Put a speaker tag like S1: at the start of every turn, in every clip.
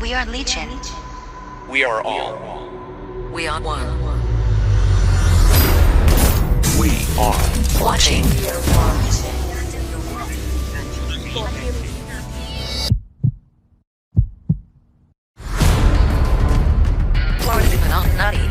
S1: We are Legion.
S2: We are all.
S3: We are one.
S2: We are
S3: Watching. Nutty.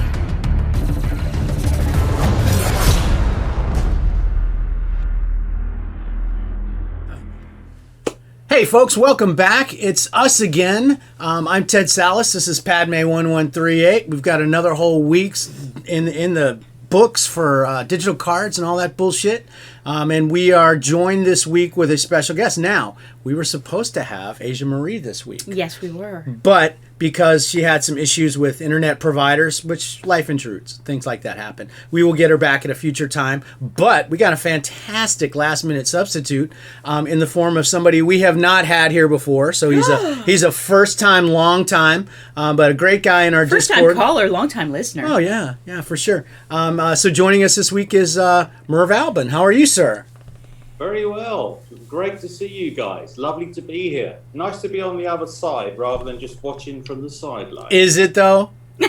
S4: Hey folks, welcome back. It's us again. I'm Tedsallis. This is Padme1138. We've got another whole week's in the books for digital cards and all that bullshit. And we are joined this week with a special guest. Now, we were supposed to have Asia Marie this week.
S5: Yes, we were.
S4: But because she had some issues with internet providers, which life intrudes, things like that happen, we will get her back at a future time. But we got a fantastic last-minute substitute in the form of somebody we have not had here before. So he's a first-time, long-time, but a great guy in our Discord.
S5: First-time caller, long-time listener.
S4: Oh, yeah, for sure. So joining us this week is DarthAlbon. How are you, sir?
S6: Very well. Great to see you guys. Lovely to be here. Nice to be on the other side rather than just watching from the sideline.
S4: Is it, though?
S6: I'll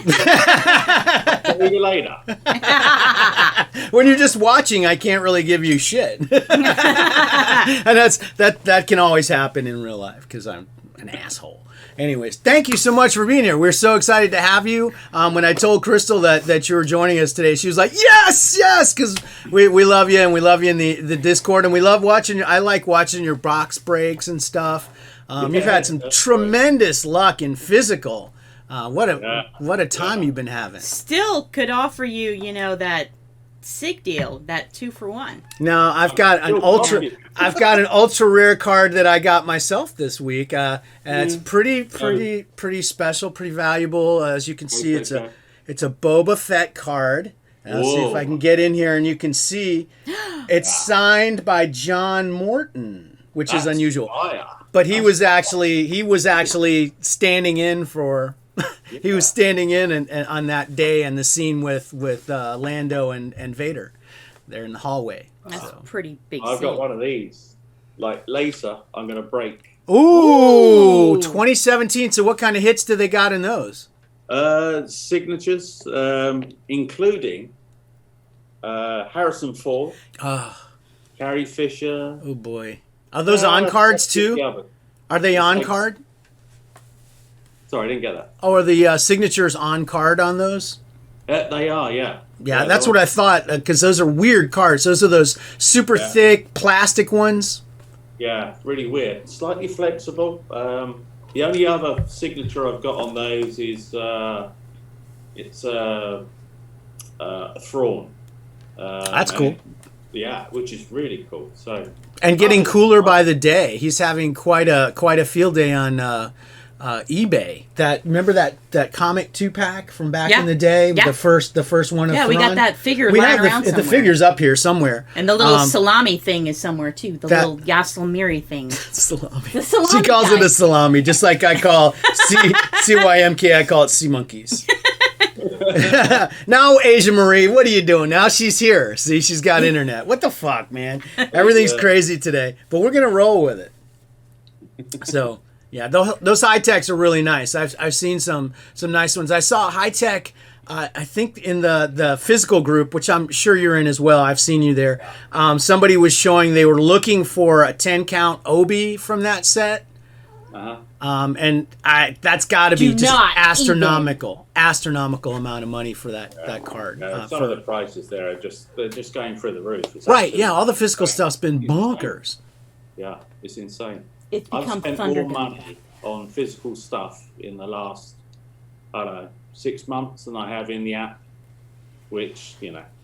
S6: see you later.
S4: When you're just watching, I can't really give you shit. And that can always happen in real life because I'm an asshole. Anyways, thank you so much for being here. We're so excited to have you. When I told Crystal that you were joining us today, she was like, yes, because we love you, and we love you in the Discord, and we love watching you. I like watching your box breaks and stuff. You've had some tremendous luck in physical. What a time you've been having.
S5: Still could offer you, that SIG deal, that 2-for-1.
S4: No, I've got an ultra rare card that I got myself this week. And it's pretty special, pretty valuable. As you can see, it's a Boba Fett card. Let's see if I can get in here and you can see it's signed by John Morton, which is unusual. But he was actually standing in for he was standing in and on that day and the scene with Lando and Vader there in the hallway.
S5: That's a pretty big
S6: I've
S5: scene.
S6: got one of these. Like later, I'm going to break.
S4: Ooh, 2017. So what kind of hits do they got in those?
S6: Signatures, including Harrison Ford, Carrie Fisher.
S4: Oh boy, are those on cards too? Are they on card?
S6: Sorry, I didn't get that.
S4: Oh, are the signatures on card on those?
S6: They are, yeah.
S4: Yeah, that's what I thought, because those are weird cards. Those are those super thick plastic ones.
S6: Yeah, really weird. Slightly flexible. The only other signature I've got on those is it's a Thrawn.
S4: That's cool.
S6: Yeah, which is really cool. So
S4: and getting cooler by the day. He's having quite a field day on eBay. Remember that comic 2-pack from back in the day, the first one of Thrawn?
S5: We got that figure
S4: we
S5: lying
S4: have
S5: around somewhere.
S4: The figure's up here somewhere,
S5: and the little salami thing is somewhere too. The little Yaslamiri thing.
S4: Salami.
S5: The salami.
S4: She calls it a salami, just like I call CYMK. I call it sea monkeys. Now, Asia Marie, what are you doing? Now she's here. See, she's got internet. What the fuck, man? Everything's crazy today, but we're gonna roll with it. So. Yeah, those high techs are really nice. I've seen some nice ones. I saw high tech. I think in the physical group, which I'm sure you're in as well. I've seen you there. Somebody was showing they were looking for a 10 count Obi from that set. And that's got to be just astronomical amount of money for that card.
S6: Some of the prices there are they're just going through the roof.
S4: Right? Yeah, all the physical stuff's been bonkers.
S6: Yeah, it's insane.
S5: It's
S6: I've
S5: become
S6: spent
S5: thunder.
S6: more money on physical stuff in the last, 6 months than I have in the app, which,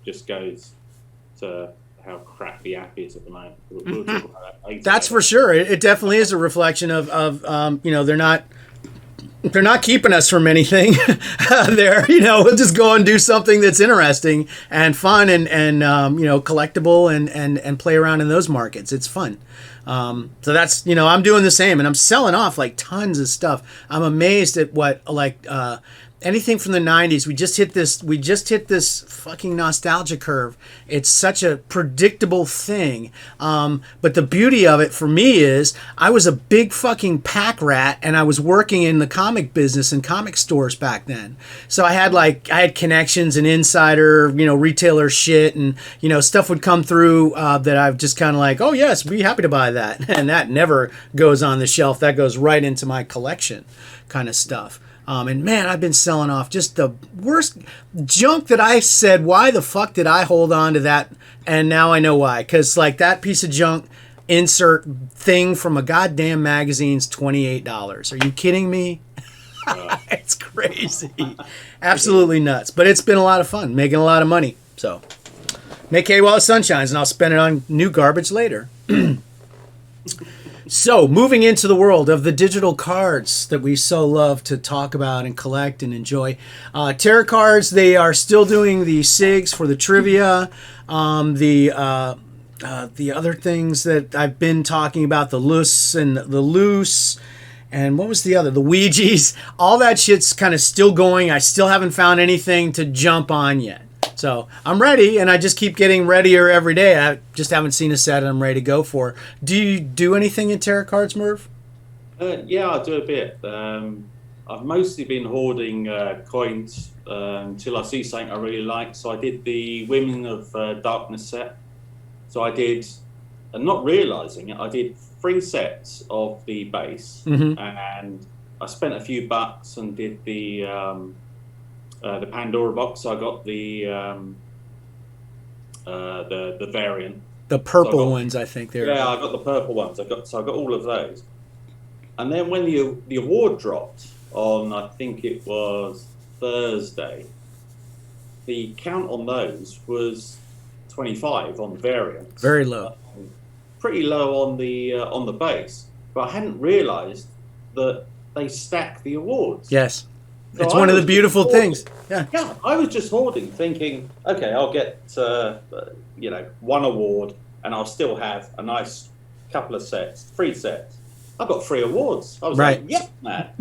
S6: just goes to how crap the app is at the moment. We'll talk about that later.
S4: That's for sure. It definitely is a reflection of they're not keeping us from anything. We'll just go and do something that's interesting and fun and collectible and play around in those markets. It's fun. So that's, I'm doing the same, and I'm selling off like tons of stuff. I'm amazed at what anything from the 90s, we just hit this fucking nostalgia curve. It's such a predictable thing. But the beauty of it for me is I was a big fucking pack rat, and I was working in the comic business and comic stores back then. So I had connections and insider, retailer shit, and stuff would come through that I've just kind of like, oh yes, be happy to buy that. And that never goes on the shelf. That goes right into my collection kind of stuff. And man, I've been selling off just the worst junk that I said, why the fuck did I hold on to that? And now I know why. Because like that piece of junk insert thing from a goddamn magazine's $28. Are you kidding me? It's crazy. Absolutely nuts. But it's been a lot of fun, making a lot of money. So make hay while the sun shines, and I'll spend it on new garbage later. So, moving into the world of the digital cards that we so love to talk about and collect and enjoy. Tarot cards, they are still doing the SIGs for the trivia. The other things that I've been talking about, the loose and the loose. And what was the other? The Ouijas. All that shit's kind of still going. I still haven't found anything to jump on yet. So I'm ready, and I just keep getting readier every day. I just haven't seen a set I'm ready to go for. Do you do anything in tarot cards, Merv?
S6: Yeah, I do a bit. I've mostly been hoarding coins until I see something I really like. So I did the Women of Darkness set. So I did, and not realising it, I did 3 sets of the base, and I spent a few bucks and did the Pandora box. So I got the variant,
S4: the purple ones, I think they're.
S6: Yeah, I got the purple ones. I got all of those. And then when the award dropped on, I think it was Thursday, the count on those was 25 on the variant.
S4: Very low.
S6: Pretty low on the base, but I hadn't realised that they stack the awards.
S4: Yes.
S6: So
S4: it's one of the beautiful things. Yeah.
S6: Yeah, I was just hoarding, thinking, okay, I'll get one award, and I'll still have a nice couple of sets, 3 sets. I got 3 awards. I was like, yeah, man.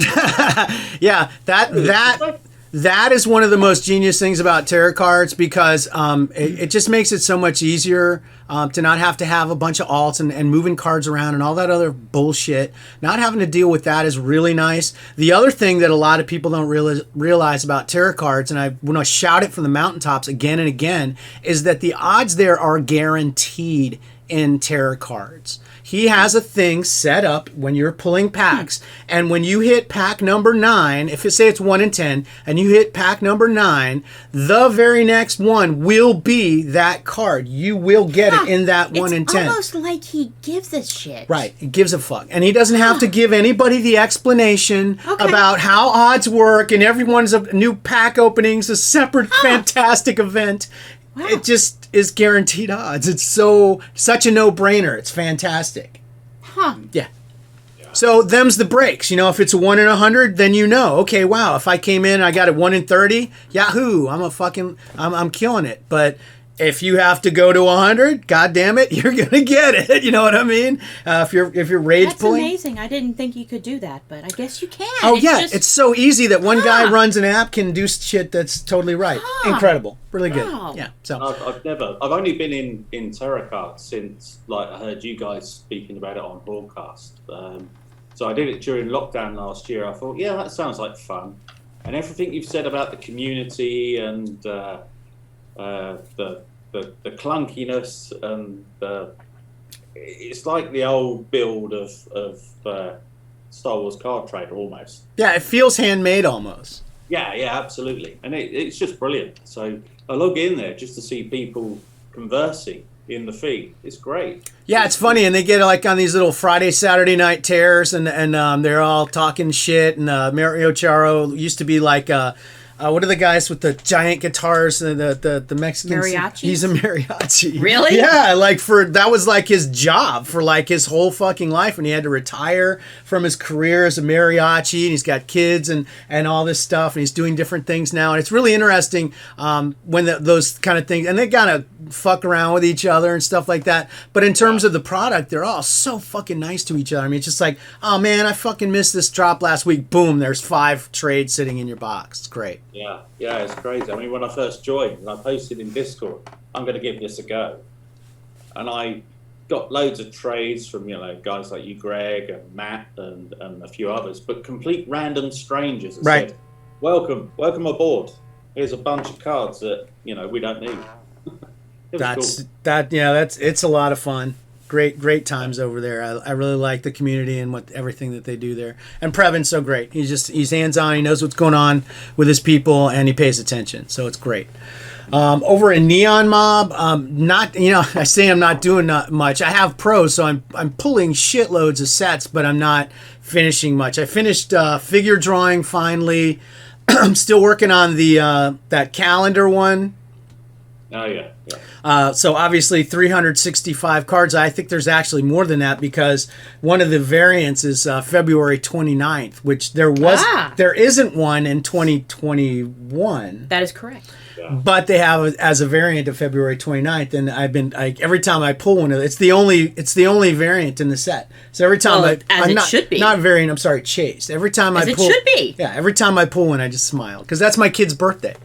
S4: Yeah, that is one of the most genius things about tarot cards, because it just makes it so much easier to not have to have a bunch of alts and moving cards around and all that other bullshit. Not having to deal with that is really nice. The other thing that a lot of people don't realize about tarot cards, and I want to shout it from the mountaintops again and again, is that the odds there are guaranteed in tarot cards. He has a thing set up when you're pulling packs, and when you hit pack number 9, if it say it's 1 in 10, and you hit pack number 9, the very next one will be that card. You will get it in that 1 in 10.
S5: It's almost like he gives a shit.
S4: Right, he gives a fuck, and he doesn't have to give anybody the explanation about how odds work, and everyone's a new pack opening's a separate fantastic event. Wow. It just is guaranteed odds. It's such a no-brainer. It's fantastic. Yeah. So them's the breaks. If it's a 1 in 100, then okay, wow, if I came in, I got a 1 in 30, yahoo, I'm killing it. But if you have to go to 100, god damn it, you're gonna get it. You know what I mean? If you're rage pulling.
S5: That's amazing. I didn't think you could do that, but I guess you can.
S4: Oh, it's so easy that one guy runs an app, can do shit that's totally right. Incredible. Really good.
S5: Wow.
S4: Yeah. So
S6: I've only been in tarot cards since I heard you guys speaking about it on Hoardcast. So I did it during lockdown last year. I thought, yeah, that sounds like fun. And everything you've said about the community and the clunkiness and it's like the old build of Star Wars Card Trader almost.
S4: Yeah, it feels handmade almost.
S6: Yeah, absolutely, and it's just brilliant. So I log in there just to see people conversing in the feed. It's great.
S4: Yeah, it's funny, and they get on these little Friday, Saturday night tears, and they're all talking shit. And Mario Charo used to be what are the guys with the giant guitars? The Mexicans.
S5: Mariachi?
S4: He's a mariachi.
S5: Really?
S4: Yeah, that was like his job for like his whole fucking life when he had to retire from his career as a mariachi, and he's got kids and all this stuff, and he's doing different things now, and it's really interesting when those kind of things, and they kind of fuck around with each other and stuff like that. But in terms of the product, they're all so fucking nice to each other. I mean, it's just like, oh man, I fucking missed this drop last week. Boom, there's 5 trades sitting in your box. It's great.
S6: Yeah, it's crazy. I mean, when I first joined, and I posted in Discord, I'm going to give this a go. And I got loads of trades from, guys like you, Greg, and Matt, and a few others, but complete random strangers that said, welcome aboard. Here's a bunch of cards that, we don't need.
S4: It's a lot of fun. Great times over there. I really like the community and everything that they do there. And Previn's so great. He's hands-on. He knows what's going on with his people, and he pays attention. So it's great. Over in Neon Mob, I say I'm not doing much. I have pros, so I'm pulling shitloads of sets, but I'm not finishing much. I finished figure drawing finally. I'm still working on that calendar one.
S6: Oh, yeah.
S4: So obviously 365 cards. I think there's actually more than that because one of the variants is February 29th, which there isn't one in 2021.
S5: That is correct.
S6: Yeah.
S4: But they have it as a variant of February 29th, and I've been every time I pull one of it, it's the only variant in the set. So every time
S5: should be.
S4: Not variant, I'm sorry, chase. Every time I pull,
S5: it should be.
S4: Yeah, every time I pull one, I just smile because that's my kid's birthday.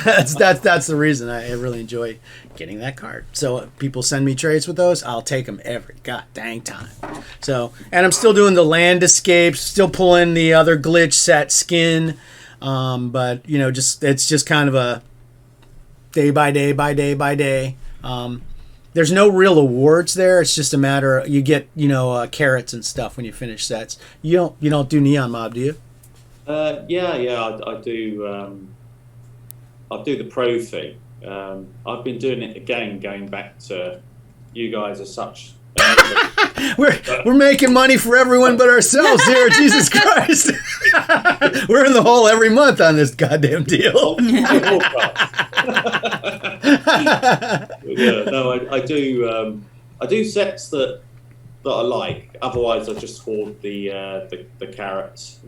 S4: that's the reason I really enjoy getting that card. So people send me trades with those, I'll take them every god dang time. So, and I'm still doing the land escapes, still pulling the other glitch set skin, but it's just kind of a day by day. There's no real awards there. It's just a matter of, you get carrots and stuff when you finish sets. You don't do Neon Mob, do you?
S6: I do. I'll do the pro thing. I've been doing it again, going back to you guys as such.
S4: We're making money for everyone but ourselves here. Jesus Christ. We're in the hole every month on this goddamn deal. I do sets that I like. Otherwise, I just hoard the carrots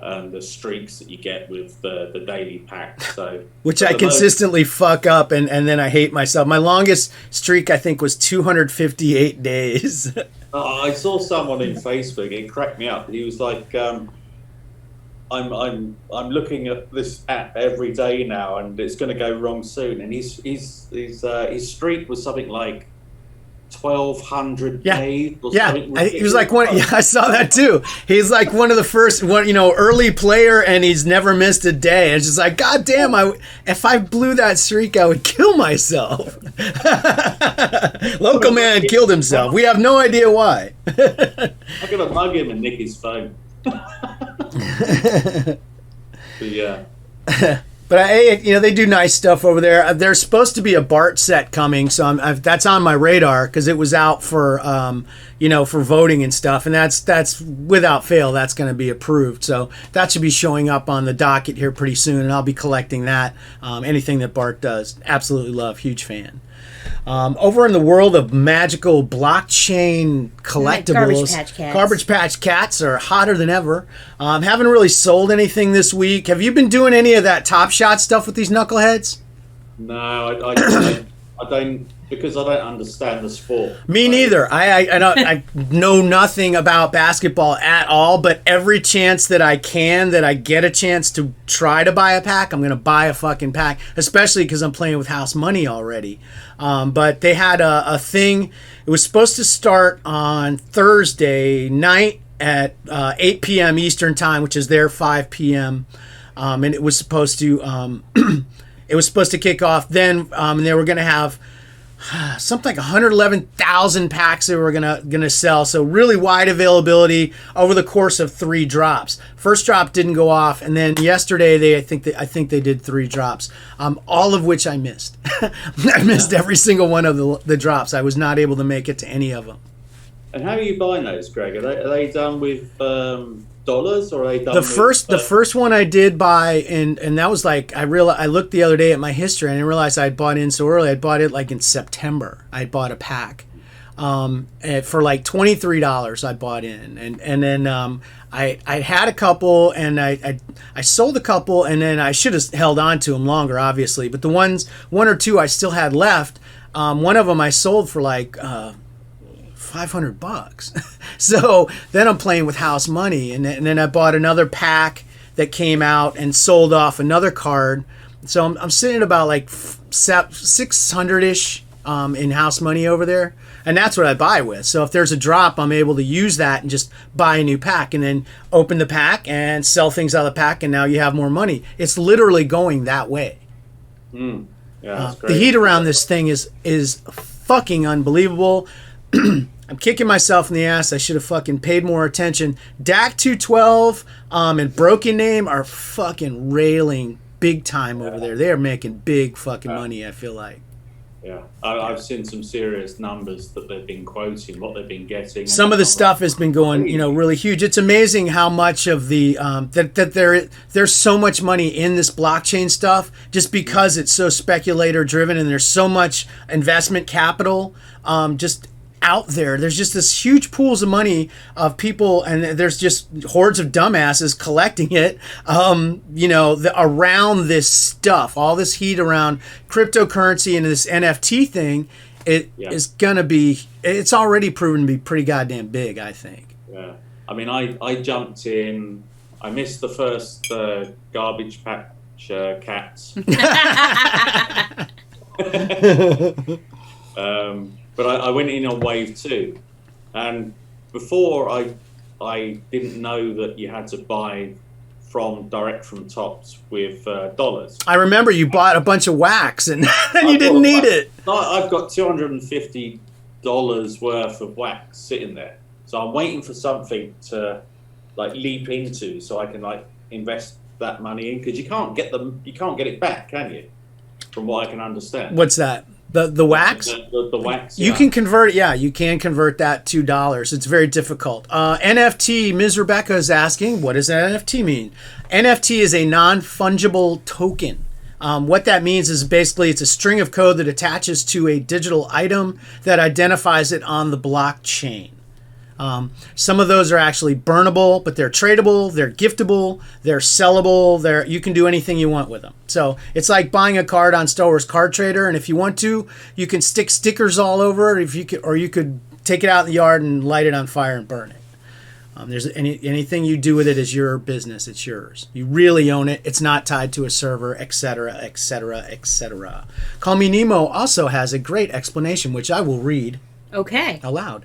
S4: and the streaks that you get with the daily pack. So which I consistently fuck up, and then I hate myself. My longest streak, I think, was 258 days.
S6: I saw someone in Facebook. It cracked me up. He was like, I'm looking at this app every day now, and it's going to go wrong soon. And his streak was something like 1,200 days.
S4: He was like one. Yeah, I saw that too. He's like one of the first early player, and he's never missed a day. And it's just like, God damn! If I blew that streak, I would kill myself. Local man killed himself. We have no idea why.
S6: I'm gonna mug him and nick his phone. But yeah.
S4: But they do nice stuff over there. There's supposed to be a Bart set coming, so that's on my radar because it was out for for voting and stuff, and that's without fail that's going to be approved. So that should be showing up on the docket here pretty soon, and I'll be collecting that. Anything that Bart does, absolutely love, huge fan. Over in the world of magical blockchain collectibles, Garbage Patch Cats are hotter than ever. Haven't really sold anything this week. Have you been doing any of that Top Shot stuff with these knuckleheads?
S6: No, I don't, because I don't understand the sport.
S4: Me neither. I know nothing about basketball at all, but every chance that I get a chance to try to buy a pack, I'm going to buy a fucking pack, especially because I'm playing with house money already. But they had a thing. It was supposed to start on Thursday night at 8 p.m. Eastern time, which is their 5 p.m. And it was supposed to kick off then, and they were going to have something like 111,000 packs they were gonna sell. So really wide availability over the course of 3 drops. First drop didn't go off, and then yesterday I think they did 3 drops, all of which I missed. I missed every single one of the drops. I was not able to make it to any of them.
S6: And how are you buying those, Greg? Are they done with dollars, or are they done
S4: The
S6: with,
S4: first one I did buy, and that was like, I looked the other day at my history and I realized I'd bought in so early. I bought it like in September. I bought a pack. And for like $23 I bought in, and then I had a couple, and I sold a couple, and then I should have held on to them longer, obviously, but the one or two I still had left, one of them I sold for like $500. So then I'm playing with house money, and then I bought another pack that came out and sold off another card. So I'm sitting at about like 600-ish in house money over there. And that's what I buy with. So if there's a drop, I'm able to use that and just buy a new pack and then open the pack and sell things out of the pack, and now you have more money. It's literally going that way.
S6: Yeah, that's great.
S4: The heat around this thing is fucking unbelievable. I'm kicking myself in the ass. I should have fucking paid more attention. DAC 212 and Broken Name are fucking railing big time over there. They are making big fucking money, I feel like.
S6: Yeah, I've seen some serious numbers that they've been quoting, what they've been getting.
S4: Some of the stuff has been going, really huge. It's amazing how much of the there's so much money in this blockchain stuff, just because it's so speculator driven, and there's so much investment capital just out there. There's just this huge pools of money of people, and there's just hordes of dumbasses collecting it, around this stuff, all this heat around cryptocurrency and this NFT thing. Is gonna be, it's already proven to be pretty goddamn big, I think.
S6: Yeah, I mean, I jumped in, I missed the first garbage patch cats. But I went in on wave 2, and before I didn't know that you had to buy direct from Tops with dollars.
S4: I remember you bought a bunch of wax and you didn't need it.
S6: I've got $250 worth of wax sitting there, so I'm waiting for something to like leap into so I can like invest that money in, because you can't get it back, can you? From what I can understand.
S4: What's that? The wax?
S6: The wax.
S4: You can convert, you can convert that to dollars. It's very difficult. NFT, Ms. Rebecca is asking, what does an NFT mean? NFT is a non-fungible token. What that means is basically it's a string of code that attaches to a digital item that identifies it on the blockchain. Some of those are actually burnable, but they're tradable, they're giftable, they're sellable, you can do anything you want with them. So it's like buying a card on Star Wars Card Trader, and if you want to, you can stick stickers all over it, or you could take it out in the yard and light it on fire and burn it. There's anything you do with it is your business. It's yours. You really own it. It's not tied to a server, etc., etc., etc. Call Me Nemo also has a great explanation, which I will read aloud.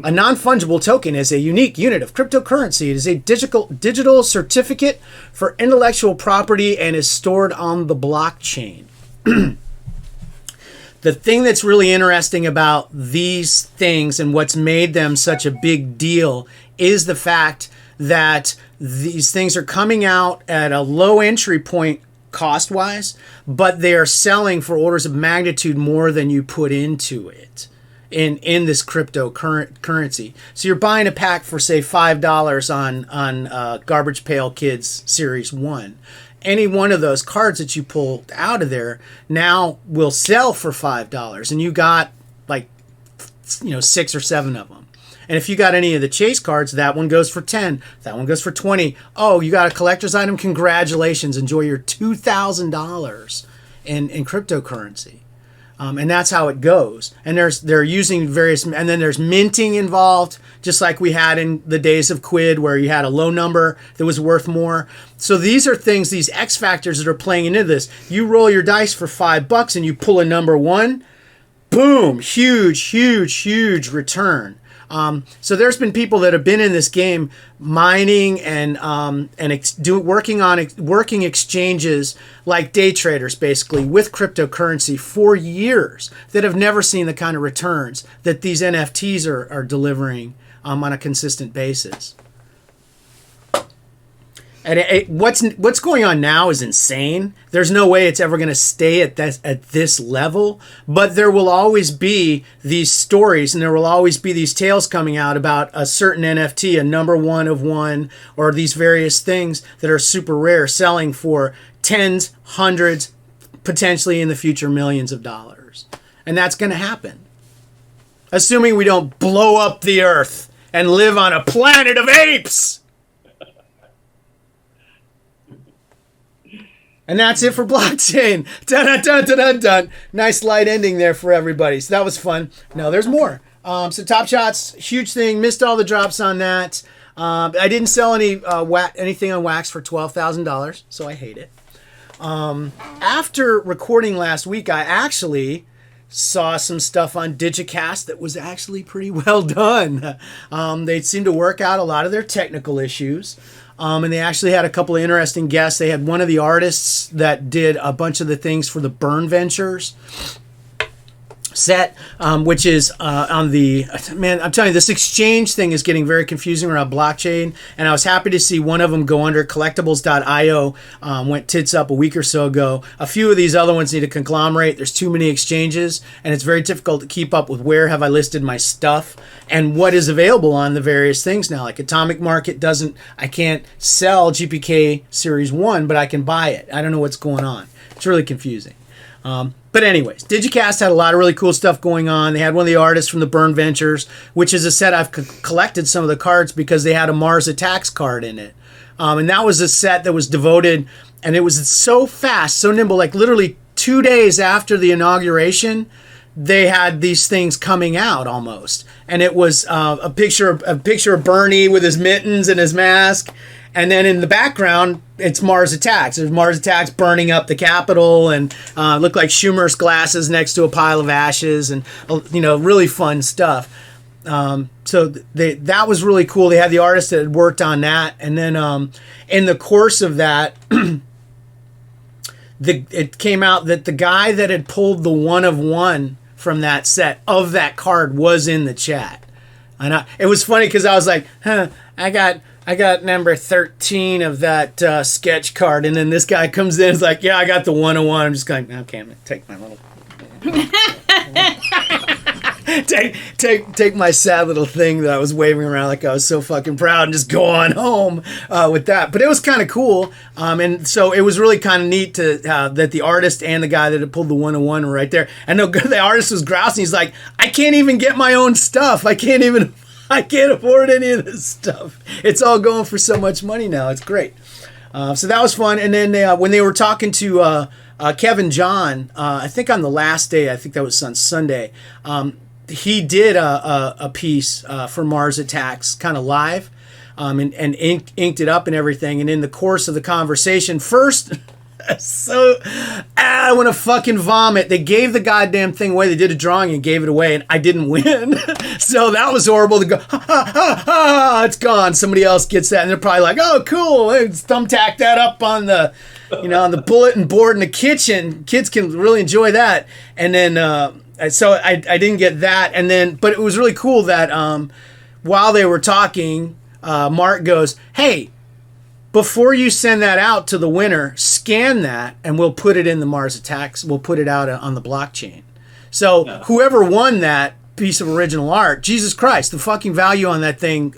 S4: A non-fungible token is a unique unit of cryptocurrency. It is a digital certificate for intellectual property and is stored on the blockchain. The thing that's really interesting about these things and what's made them such a big deal is the fact that these things are coming out at a low entry point cost-wise, but they are selling for orders of magnitude more than you put into it. In this cryptocurrency. So you're buying a pack for, say, $5 on Garbage Pail Kids Series 1. Any one of those cards that you pull out of there now will sell for $5. And you got, 6 or 7 of them. And if you got any of the chase cards, that one goes for 10. That one goes for 20. Oh, you got a collector's item? Congratulations. Enjoy your $2,000 in cryptocurrency. And that's how it goes. And they're using various, and then there's minting involved, just like we had in the days of Quid, where you had a low number that was worth more. So these are things, these X factors that are playing into this. You roll your dice for $5 and you pull a number 1, boom, huge return. So there's been people that have been in this game mining and working exchanges like day traders, basically, with cryptocurrency for years, that have never seen the kind of returns that these NFTs are delivering on a consistent basis. And what's going on now is insane. There's no way it's ever going to stay at this level. But there will always be these stories, and there will always be these tales coming out about a certain NFT, a number one of one, or these various things that are super rare, selling for tens, hundreds, potentially in the future millions of dollars. And that's going to happen, assuming we don't blow up the Earth and live on a planet of apes. And that's it for blockchain. Dun, dun, dun, dun, dun, dun. Nice light ending there for everybody. So that was fun. No, there's more. So Top Shots, huge thing. Missed all the drops on that. I didn't sell anything on Wax for $12,000, so I hate it. After recording last week, I actually saw some stuff on Digicast that was actually pretty well done. They seemed to work out a lot of their technical issues. And they actually had a couple of interesting guests. They had one of the artists that did a bunch of the things for the Burn Ventures set, which is on the, man, I'm telling you, this exchange thing is getting very confusing around blockchain, and I was happy to see one of them go under collectibles.io, went tits up a week or so ago. A few of these other ones need to conglomerate. There's too many exchanges, and it's very difficult to keep up with where have I listed my stuff and what is available on the various things now. Like Atomic Market I can't sell GPK Series 1, but I can buy it. I don't know what's going on. It's really confusing. But anyways, Digicast had a lot of really cool stuff going on. They had one of the artists from the Burn Ventures, which is a set I've collected some of the cards because they had a Mars Attacks card in it. And that was a set that was devoted, and it was so fast, so nimble, like literally 2 days after the inauguration, they had these things coming out almost. And it was a picture of Bernie with his mittens and his mask. And then in the background, it's Mars Attacks. There's Mars Attacks burning up the Capitol, and looked like Schumer's glasses next to a pile of ashes, and really fun stuff. So that was really cool. They had the artist that had worked on that, and then in the course of that, it came out that the guy that had pulled the one of one from that set of that card was in the chat, and it was funny because I was like, I got number 13 of that sketch card. And then this guy comes in and is like, yeah, I got the 101. I'm just going, okay, I'm going to take my little... take my sad little thing that I was waving around like I was so fucking proud and just go on home with that. But it was kind of cool. And so it was really kind of neat to that the artist and the guy that had pulled the 101 were right there. And the artist was grousing. He's like, I can't even get my own stuff. I can't afford any of this stuff. It's all going for so much money now. It's great. So that was fun. And then when they were talking to Kevin John, I think on the last day, I think that was on Sunday, he did a piece for Mars Attacks kind of live and inked it up and everything. And in the course of the conversation, first... So, I want to fucking vomit. They gave the goddamn thing away. They did a drawing and gave it away, and I didn't win. So that was horrible to go, it's gone. Somebody else gets that, and they're probably like, oh, cool. Let's thumbtack that up on the, on the bulletin board in the kitchen. Kids can really enjoy that. And then, so I didn't get that. And then, but it was really cool that while they were talking, Mark goes, hey, before you send that out to the winner, scan that, and we'll put it in the Mars Attacks. We'll put it out on the blockchain. So whoever won that piece of original art, Jesus Christ, the fucking value on that thing,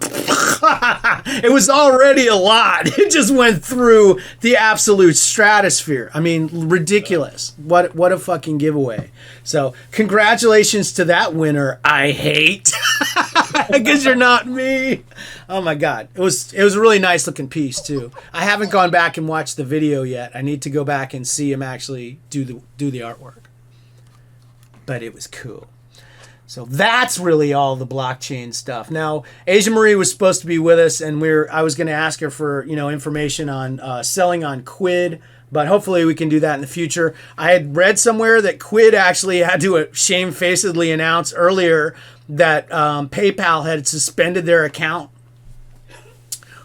S4: it was already a lot. It just went through the absolute stratosphere. I mean, ridiculous. What a fucking giveaway. So congratulations to that winner. I hate because you're not me. Oh my God. It was a really nice looking piece too. I haven't gone back and watched the video yet. I need to go back and see him actually do the artwork. But it was cool. So that's really all the blockchain stuff. Now, Asia Marie was supposed to be with us, and I was going to ask her for information on selling on Quid, but hopefully we can do that in the future. I had read somewhere that Quid actually had to shamefacedly announce earlier that PayPal had suspended their account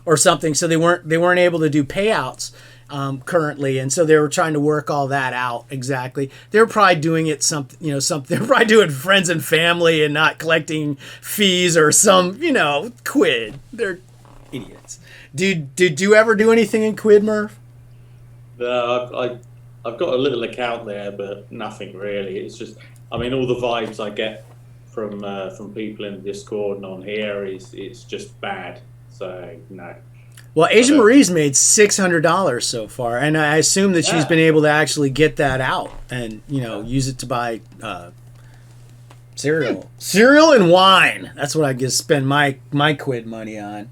S4: or something, so they weren't able to do payouts currently, and so they were trying to work all that out exactly. They're probably doing it they're probably doing friends and family and not collecting fees or some Quid. Idiots. Did you ever do anything in Quid, Murph?
S6: No, I've got a little account there, but nothing really. It's just, I mean, all the vibes I get from people in Discord and on here it's just bad. So no.
S4: Well, Asia Marie's made $600 so far, and I assume that she's been able to actually get that out and use it to buy cereal and wine. That's what I guess spend my Quid money on.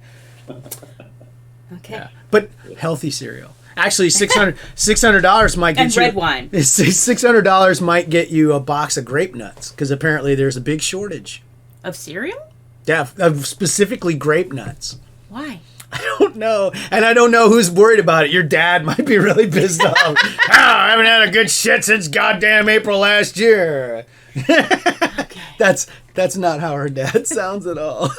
S5: Okay.
S4: Yeah. But healthy cereal. Actually, $600 might get
S5: and
S4: you
S5: red wine.
S4: $600 might get you a box of grape nuts because apparently there's a big shortage.
S5: Of cereal?
S4: Yeah, of specifically grape nuts.
S5: Why?
S4: I don't know, and I don't know who's worried about it. Your dad might be really pissed off. I haven't had a good shit since goddamn April last year.
S5: Okay.
S4: That's not how her dad sounds at all.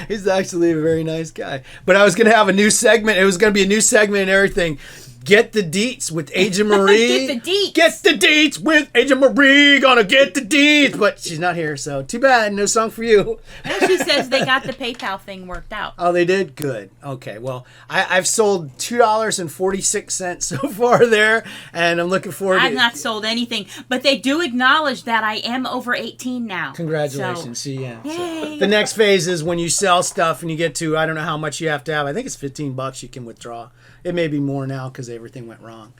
S4: He's actually a very nice guy. But I was going to have a new segment. It was going to be a new segment and everything. Get the deets with Agent Marie.
S5: Get the deets.
S4: Get the deets with Agent Marie. Gonna get the deets. But she's not here, so too bad. No song for you.
S5: No, she says they got the PayPal thing worked out.
S4: Oh, they did? Good. Okay, well, I've sold $2.46 so far there, and I'm looking forward to...
S5: I've not sold anything, but they do acknowledge that I am over 18 now.
S4: Congratulations.
S5: So,
S4: See, yeah.
S5: yay.
S4: The next phase is when you sell stuff and you get to, I don't know how much you have to have. I think it's $15 you can withdraw. It may be more now because everything went wrong.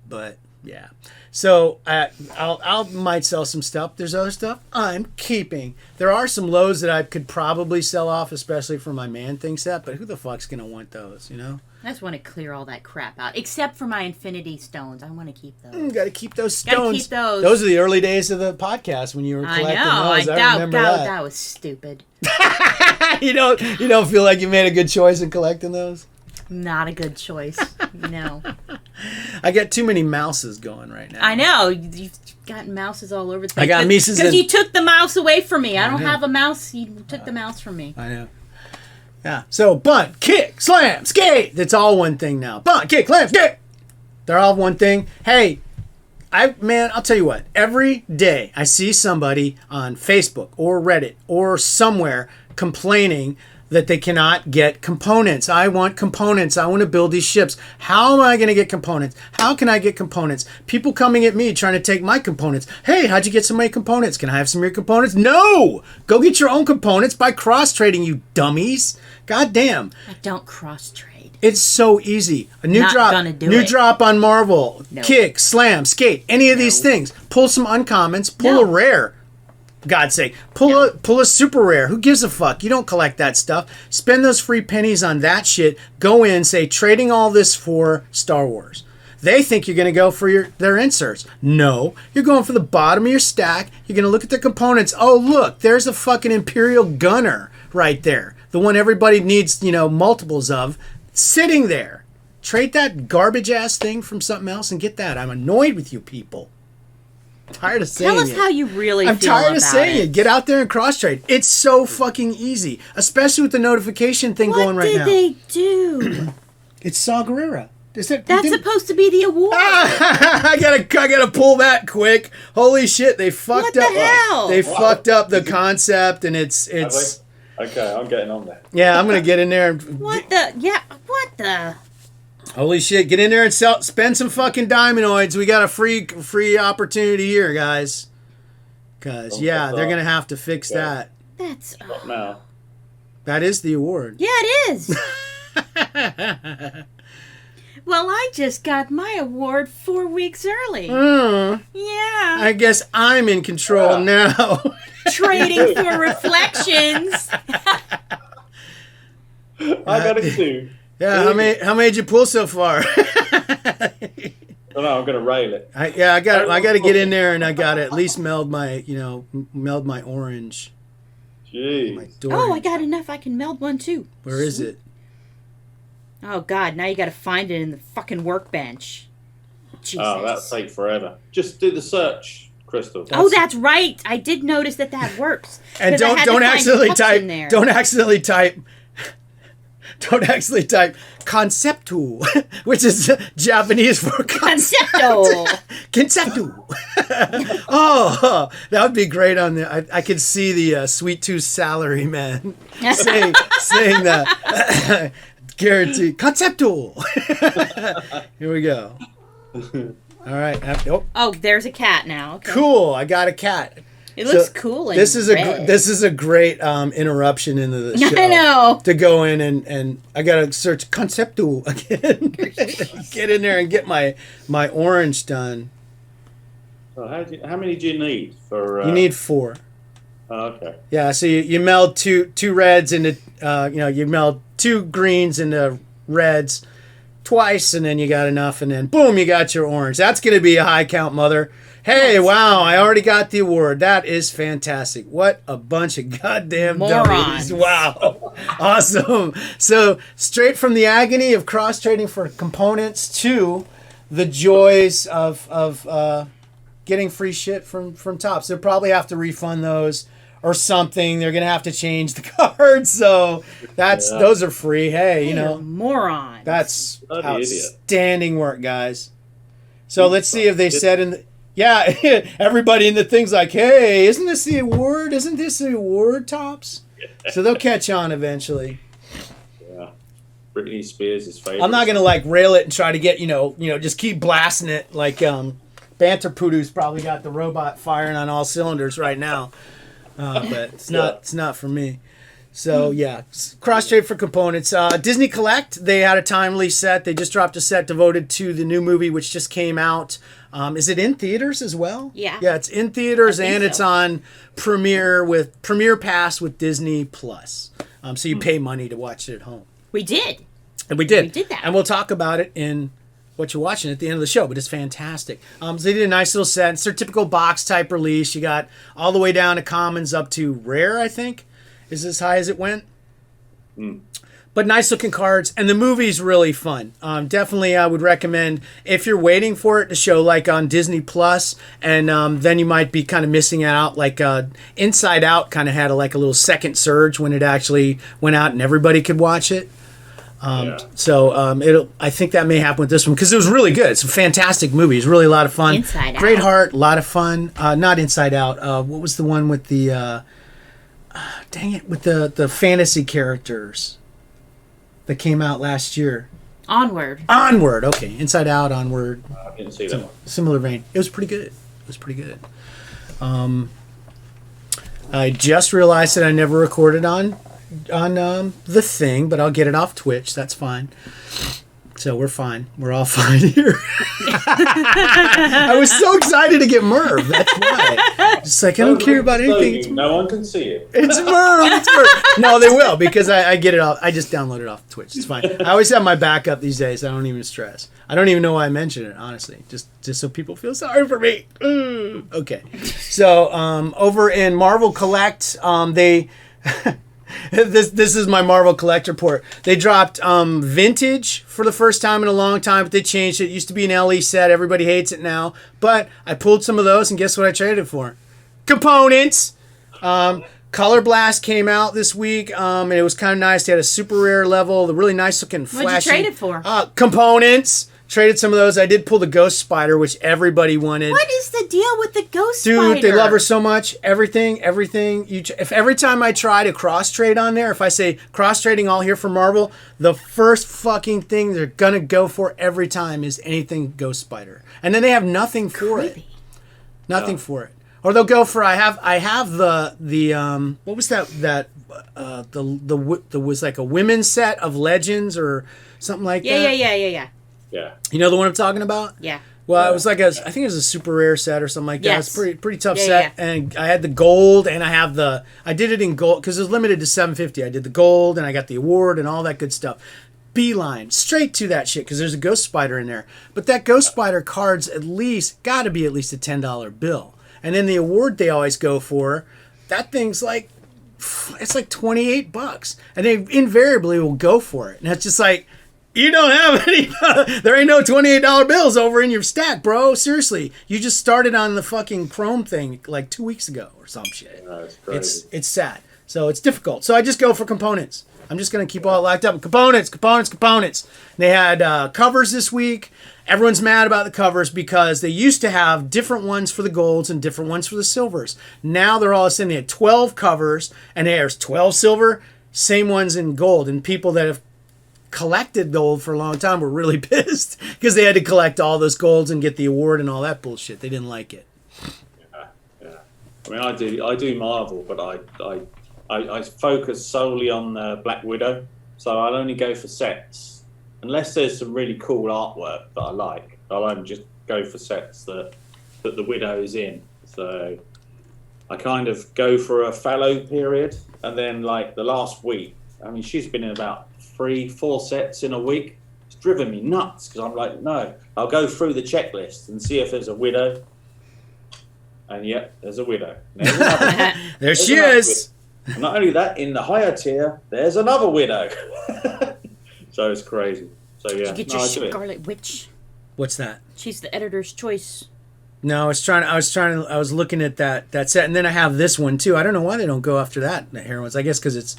S4: But, yeah. So, I'll might sell some stuff. There's other stuff I'm keeping. There are some lows that I could probably sell off, especially for my Man-Thing set. But who the fuck's going to want those,
S5: I just want to clear all that crap out. Except for my Infinity Stones. I want to keep those.
S4: Got to keep those stones.
S5: Gotta keep those.
S4: Those are the early days of the podcast when you were collecting those. I remember that.
S5: That was stupid.
S4: You don't feel like you made a good choice in collecting those?
S5: Not a good choice. No.
S4: I got too many mouses going right now.
S5: I know. You've got mouses all over the place.
S4: I got mouses
S5: because you took the mouse away from me. I don't
S4: know.
S5: have a mouse. You took the mouse from me.
S4: I know. Yeah. So bunt, kick, slam, skate. That's all one thing now. Bunt, kick, slam, skate. They're all one thing. Hey, I'll tell you what. Every day I see somebody on Facebook or Reddit or somewhere complaining that they cannot get components. I want components. I want to build these ships. How am I going to get components? How can I get components? People coming at me trying to take my components. Hey, how'd you get so many components? Can I have some of your components? No! Go get your own components by cross-trading, you dummies. God damn.
S5: I don't cross-trade.
S4: It's so easy. A new
S5: Not
S4: drop.
S5: gonna do
S4: new
S5: it.
S4: drop on Marvel.
S5: No.
S4: Kick, slam, skate. Any of these things. Pull some uncommons. Pull a rare. God's sake. Pull a super rare. Who gives a fuck? You don't collect that stuff. Spend those free pennies on that shit. Go in, say, trading all this for Star Wars. They think you're going to go for their inserts. No. You're going for the bottom of your stack. You're going to look at their components. Oh, look. There's a fucking Imperial Gunner right there. The one everybody needs, multiples of. Sitting there. Trade that garbage-ass thing from something else and get that. I'm annoyed with you people. Tired of saying it.
S5: Tell us how you really feel
S4: I'm tired of
S5: about
S4: saying
S5: it.
S4: it. Get out there and cross trade. It's so fucking easy, especially with the notification thing going right now.
S5: What did they do?
S4: It's Saw Gerrera.
S5: That's supposed to be the award.
S4: I gotta pull that quick. Holy shit! They fucked
S5: What
S4: up.
S5: the hell?
S4: They fucked up the concept, and it's.
S6: Okay, I'm getting on there.
S4: Yeah, I'm gonna get in there and.
S5: What the?
S4: Holy shit! Get in there and spend some fucking diamondoids. We got a free opportunity here, guys. Cause they're gonna have to fix that.
S5: That's.
S6: Not now.
S4: That is the award.
S5: Yeah, it is. Well, I just got my award 4 weeks early. Yeah.
S4: I guess I'm in control now.
S5: Trading for reflections.
S6: I got it too.
S4: Yeah, how many did you pull so far?
S6: Oh, no, I'm gonna rail it.
S4: I got to get in there, and I got to at least meld my orange.
S6: Jeez.
S4: My Dorian.
S5: Oh, I got enough. I can meld one too.
S4: Where is it?
S5: Oh God! Now you got to find it in the fucking workbench. Jesus.
S6: Oh, that'll take forever. Just do the search, Crystal.
S5: That's right. I did notice that works.
S4: And don't accidentally type. don't actually type conceptu, which is Japanese for
S5: Concepto.
S4: conceptu. Oh, that would be great on the. I could see the Sweet Tooth salary man saying that. Guaranteed. Conceptual. Here we go. All right.
S5: Oh, there's a cat now. Okay.
S4: Cool. I got a cat.
S5: It looks cool. And
S4: This is
S5: red.
S4: a great interruption into the show.
S5: I know.
S4: To go in and I gotta search conceptual again. Get in there and get my orange done.
S6: So how many do you need for?
S4: You need 4.
S6: Oh, okay.
S4: Yeah. So you meld two reds into you meld 2 greens into reds twice, and then you got enough, and then boom, you got your orange. That's gonna be a high count, mother. Hey, wow, I already got the award. That is fantastic. What a bunch of goddamn
S5: morons.
S4: dummies. Wow. Awesome. So, straight from the agony of cross-trading for components to the joys of getting free shit from Topps. They'll probably have to refund those or something. They're going to have to change the cards. So, those are free. Hey, you know.
S5: Morons.
S4: That's
S6: Bloody idiot.
S4: outstanding work, guys. So, let's see if they said in the... Yeah, everybody in the thing's like, hey, isn't this the award? Isn't this the award, Topps? So they'll catch on eventually.
S6: Yeah. Britney Spears is favorite.
S4: I'm not going to like rail it and try to get, just keep blasting it like Banter Poodoo's probably got the robot firing on all cylinders right now. But it's not for me. So yeah, cross trade for components. Disney Collect, they had a timely set. They just dropped a set devoted to the new movie which just came out. Is it in theaters as well?
S5: Yeah.
S4: Yeah, it's in theaters and it's on Premiere Pass with Disney Plus. So you pay money to watch it at home.
S5: We did.
S4: And we did.
S5: We did that.
S4: And we'll talk about it in what you're watching at the end of the show, but it's fantastic. So they did a nice little set. It's their typical box type release. You got all the way down to commons up to rare, I think, is as high as it went. But nice looking cards, and the movie's really fun. Definitely, I would recommend if you're waiting for it to show, like on Disney Plus, and then you might be kind of missing out. Like Inside Out kind of had a little second surge when it actually went out and everybody could watch it. So I think that may happen with this one because it was really good. It's a fantastic movie. It's really a lot of fun.
S5: Inside
S4: Great
S5: Out.
S4: heart, a lot of fun. Not Inside Out. What was the one with the? Dang it! With the fantasy characters that came out last year.
S5: Onward.
S4: Okay, Inside Out, Onward.
S6: I didn't see that one.
S4: Similar vein. It was pretty good. I just realized that I never recorded on the thing, but I'll get it off Twitch. That's fine. So we're fine. We're all fine here. I was so excited to get Merv. That's why. Just like, I don't care about anything. It's
S6: No one can see it.
S4: It's Merv. No, they will because I get it off. I just download it off Twitch. It's fine. I always have my backup these days. I don't even stress. I don't even know why I mention it, honestly. Just so people feel sorry for me. Okay. So over in Marvel Collect, they... This is my Marvel Collect report. They dropped Vintage for the first time in a long time, but they changed it. It used to be an LE set. Everybody hates it now. But I pulled some of those, and guess what I traded for? Components! Color Blast came out this week, and it was kind of nice. They had a super rare level, the really nice looking flashy...
S5: What'd you trade it for?
S4: Components! Traded some of those. I did pull the Ghost Spider, which everybody wanted.
S5: What is the deal with the Ghost Spider?
S4: Dude, they love her so much. Everything. If every time I try to cross trade on there, if I say cross trading all here for Marvel, the first fucking thing they're gonna go for every time is anything Ghost Spider, and then they have nothing for it. Nothing for it. Or they'll go for I have the what was that was like a women's set of Legends or something like that.
S5: Yeah.
S6: Yeah.
S4: You know the one I'm talking about?
S5: Yeah.
S4: Well, it was I think it was a super rare set or something like that.
S5: Yes.
S4: It's pretty tough
S5: Yeah,
S4: set.
S5: yeah.
S4: And I had the gold, and I did it in gold because it was limited to 750. I did the gold, and I got the award and all that good stuff. Beeline straight to that shit because there's a Ghost Spider in there. But that Ghost Spider card's got to be at least a $10 bill. And then the award they always go for, that thing's it's like $28, and they invariably will go for it. And it's just like, you don't have any. There ain't no $28 bills over in your stack, bro. Seriously, you just started on the fucking Chrome thing like 2 weeks ago or some shit.
S6: That's crazy.
S4: It's sad. So it's difficult. So I just go for components. I'm just going to keep all locked up. Components. They had covers this week. Everyone's mad about the covers because they used to have different ones for the golds and different ones for the silvers. Now they're all of a sudden, they had 12 covers, and there's 12 silver, same ones in gold. And people that have collected gold for a long time were really pissed because they had to collect all those golds and get the award and all that bullshit. They didn't like it.
S6: Yeah. I mean, I do Marvel, but I focus solely on Black Widow, so I'll only go for sets. Unless there's some really cool artwork that I like, I'll only just go for sets that the Widow's in. So I kind of go for a fallow period, and then like the last week, I mean, she's been in about 3-4 sets in a week. It's driven me nuts because I'm like, no, I'll go through the checklist and see if there's a Widow. And yep, there's a Widow.
S4: There she is.
S6: And not only that, in the higher tier, there's another Widow. So it's crazy. So yeah,
S5: Did you get your Scarlet Witch?
S4: What's that?
S5: She's the editor's choice.
S4: No, I was looking at that set, and then I have this one too. I don't know why they don't go after that heroines. I guess because it's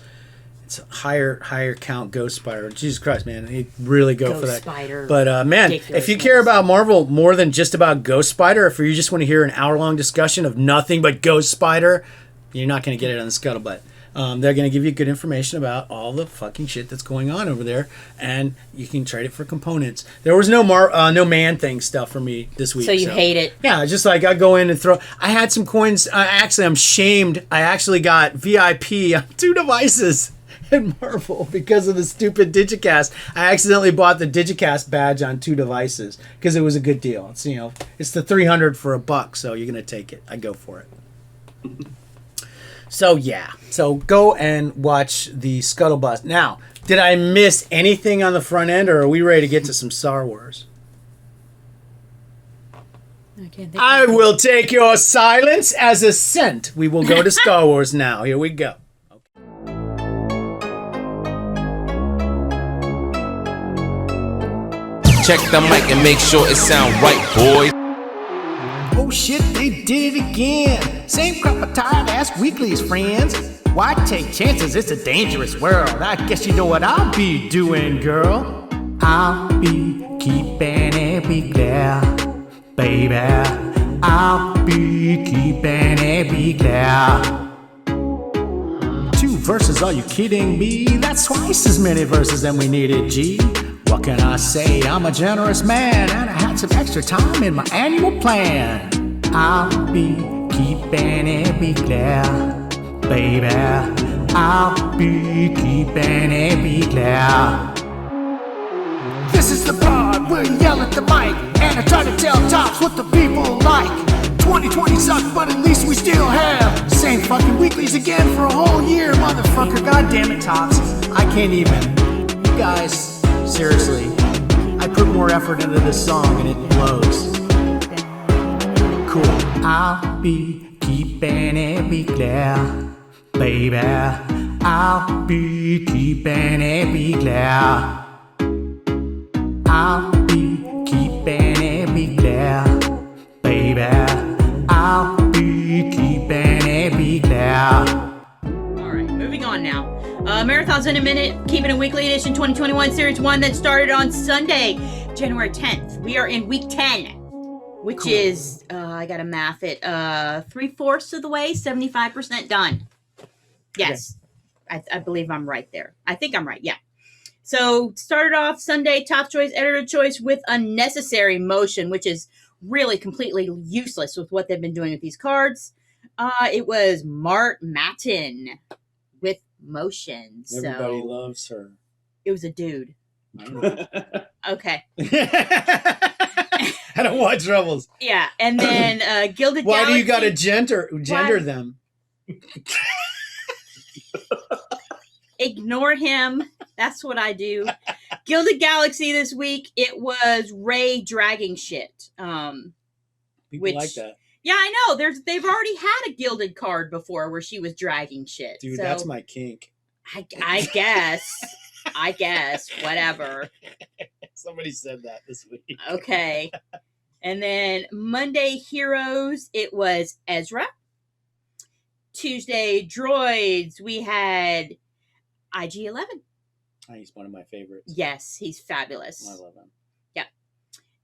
S4: a higher count Ghost Spider. Jesus Christ, man, they really go for that.
S5: Spider.
S4: But man, if you care about Marvel more than just about Ghost Spider, if you just want to hear an hour-long discussion of nothing but Ghost Spider, you're not going to get it on the Scuttlebutt. They're going to give you good information about all the fucking shit that's going on over there, and you can trade it for components. There was no Man-Thing stuff for me this week.
S5: So you hate it?
S4: Yeah, just like I go in and throw. I had some coins. Actually, I'm shamed. I actually got VIP on 2 devices in Marvel because of the stupid Digicast. I accidentally bought the Digicast badge on 2 devices because it was a good deal. It's it's the $300 for $1, so you're going to take it. I go for it. So yeah, so go and watch the Scuttlebutt. Now, did I miss anything on the front end, or are we ready to get to some Star Wars? I will take your silence as assent. We will go to Star Wars now. Here we go.
S1: Check the mic and make sure it sound right, boy.
S4: Oh shit, they did it again. Same crap of tired ass weeklies, friends. Why take chances? It's a dangerous world. I guess you know what I'll be doing, girl. I'll be keeping it big there, baby. I'll be keeping it big there. 2 verses, are you kidding me? That's twice as many verses than we needed, G. What can I say? I'm a generous man, and I had some extra time in my annual plan. I'll be keeping it big there, baby. I'll be keeping it big there. This is the part where you yell at the mic, and I try to tell tops what the people like. 2020 sucked, but at least we still have same fucking weeklies again for a whole year, motherfucker. God damn it, tops. I can't even. You guys, seriously, I put more effort into this song and it blows. Cool. I'll be keeping it big there, baby. I'll be keeping it big there. I'll be keeping it big there, baby. I'll be keeping it big there.
S5: All right, moving on now. Marathons in a Minute, Keeping It Weekly Edition 2021 Series 1 that started on Sunday, January 10th. We are in week 10, which is, I got to math it, 3/4 of the way, 75% done. Yes, okay. I believe I'm right there. I think I'm right, yeah. So started off Sunday, top choice, editor choice with Unnecessary Motion, which is really completely useless with what they've been doing with these cards. It was Mart Matin with Motion.
S4: Everybody loves her.
S5: It was a dude. Okay.
S4: I don't watch Rebels.
S5: Yeah, and then Gilded
S4: Why
S5: Galaxy.
S4: do you got to gender them?
S5: Ignore him. That's what I do. Gilded Galaxy this week, it was Ray dragging shit.
S4: People like that.
S5: Yeah, I know. They've already had a Gilded card before where she was dragging shit.
S4: Dude,
S5: so
S4: that's my kink.
S5: I guess. I guess. Whatever.
S4: Somebody said that this week.
S5: Okay. And then Monday Heroes, it was Ezra. Tuesday Droids, we had... IG-11.
S4: He's one of my favorites.
S5: Yes, he's fabulous.
S4: I love him.
S5: Yeah.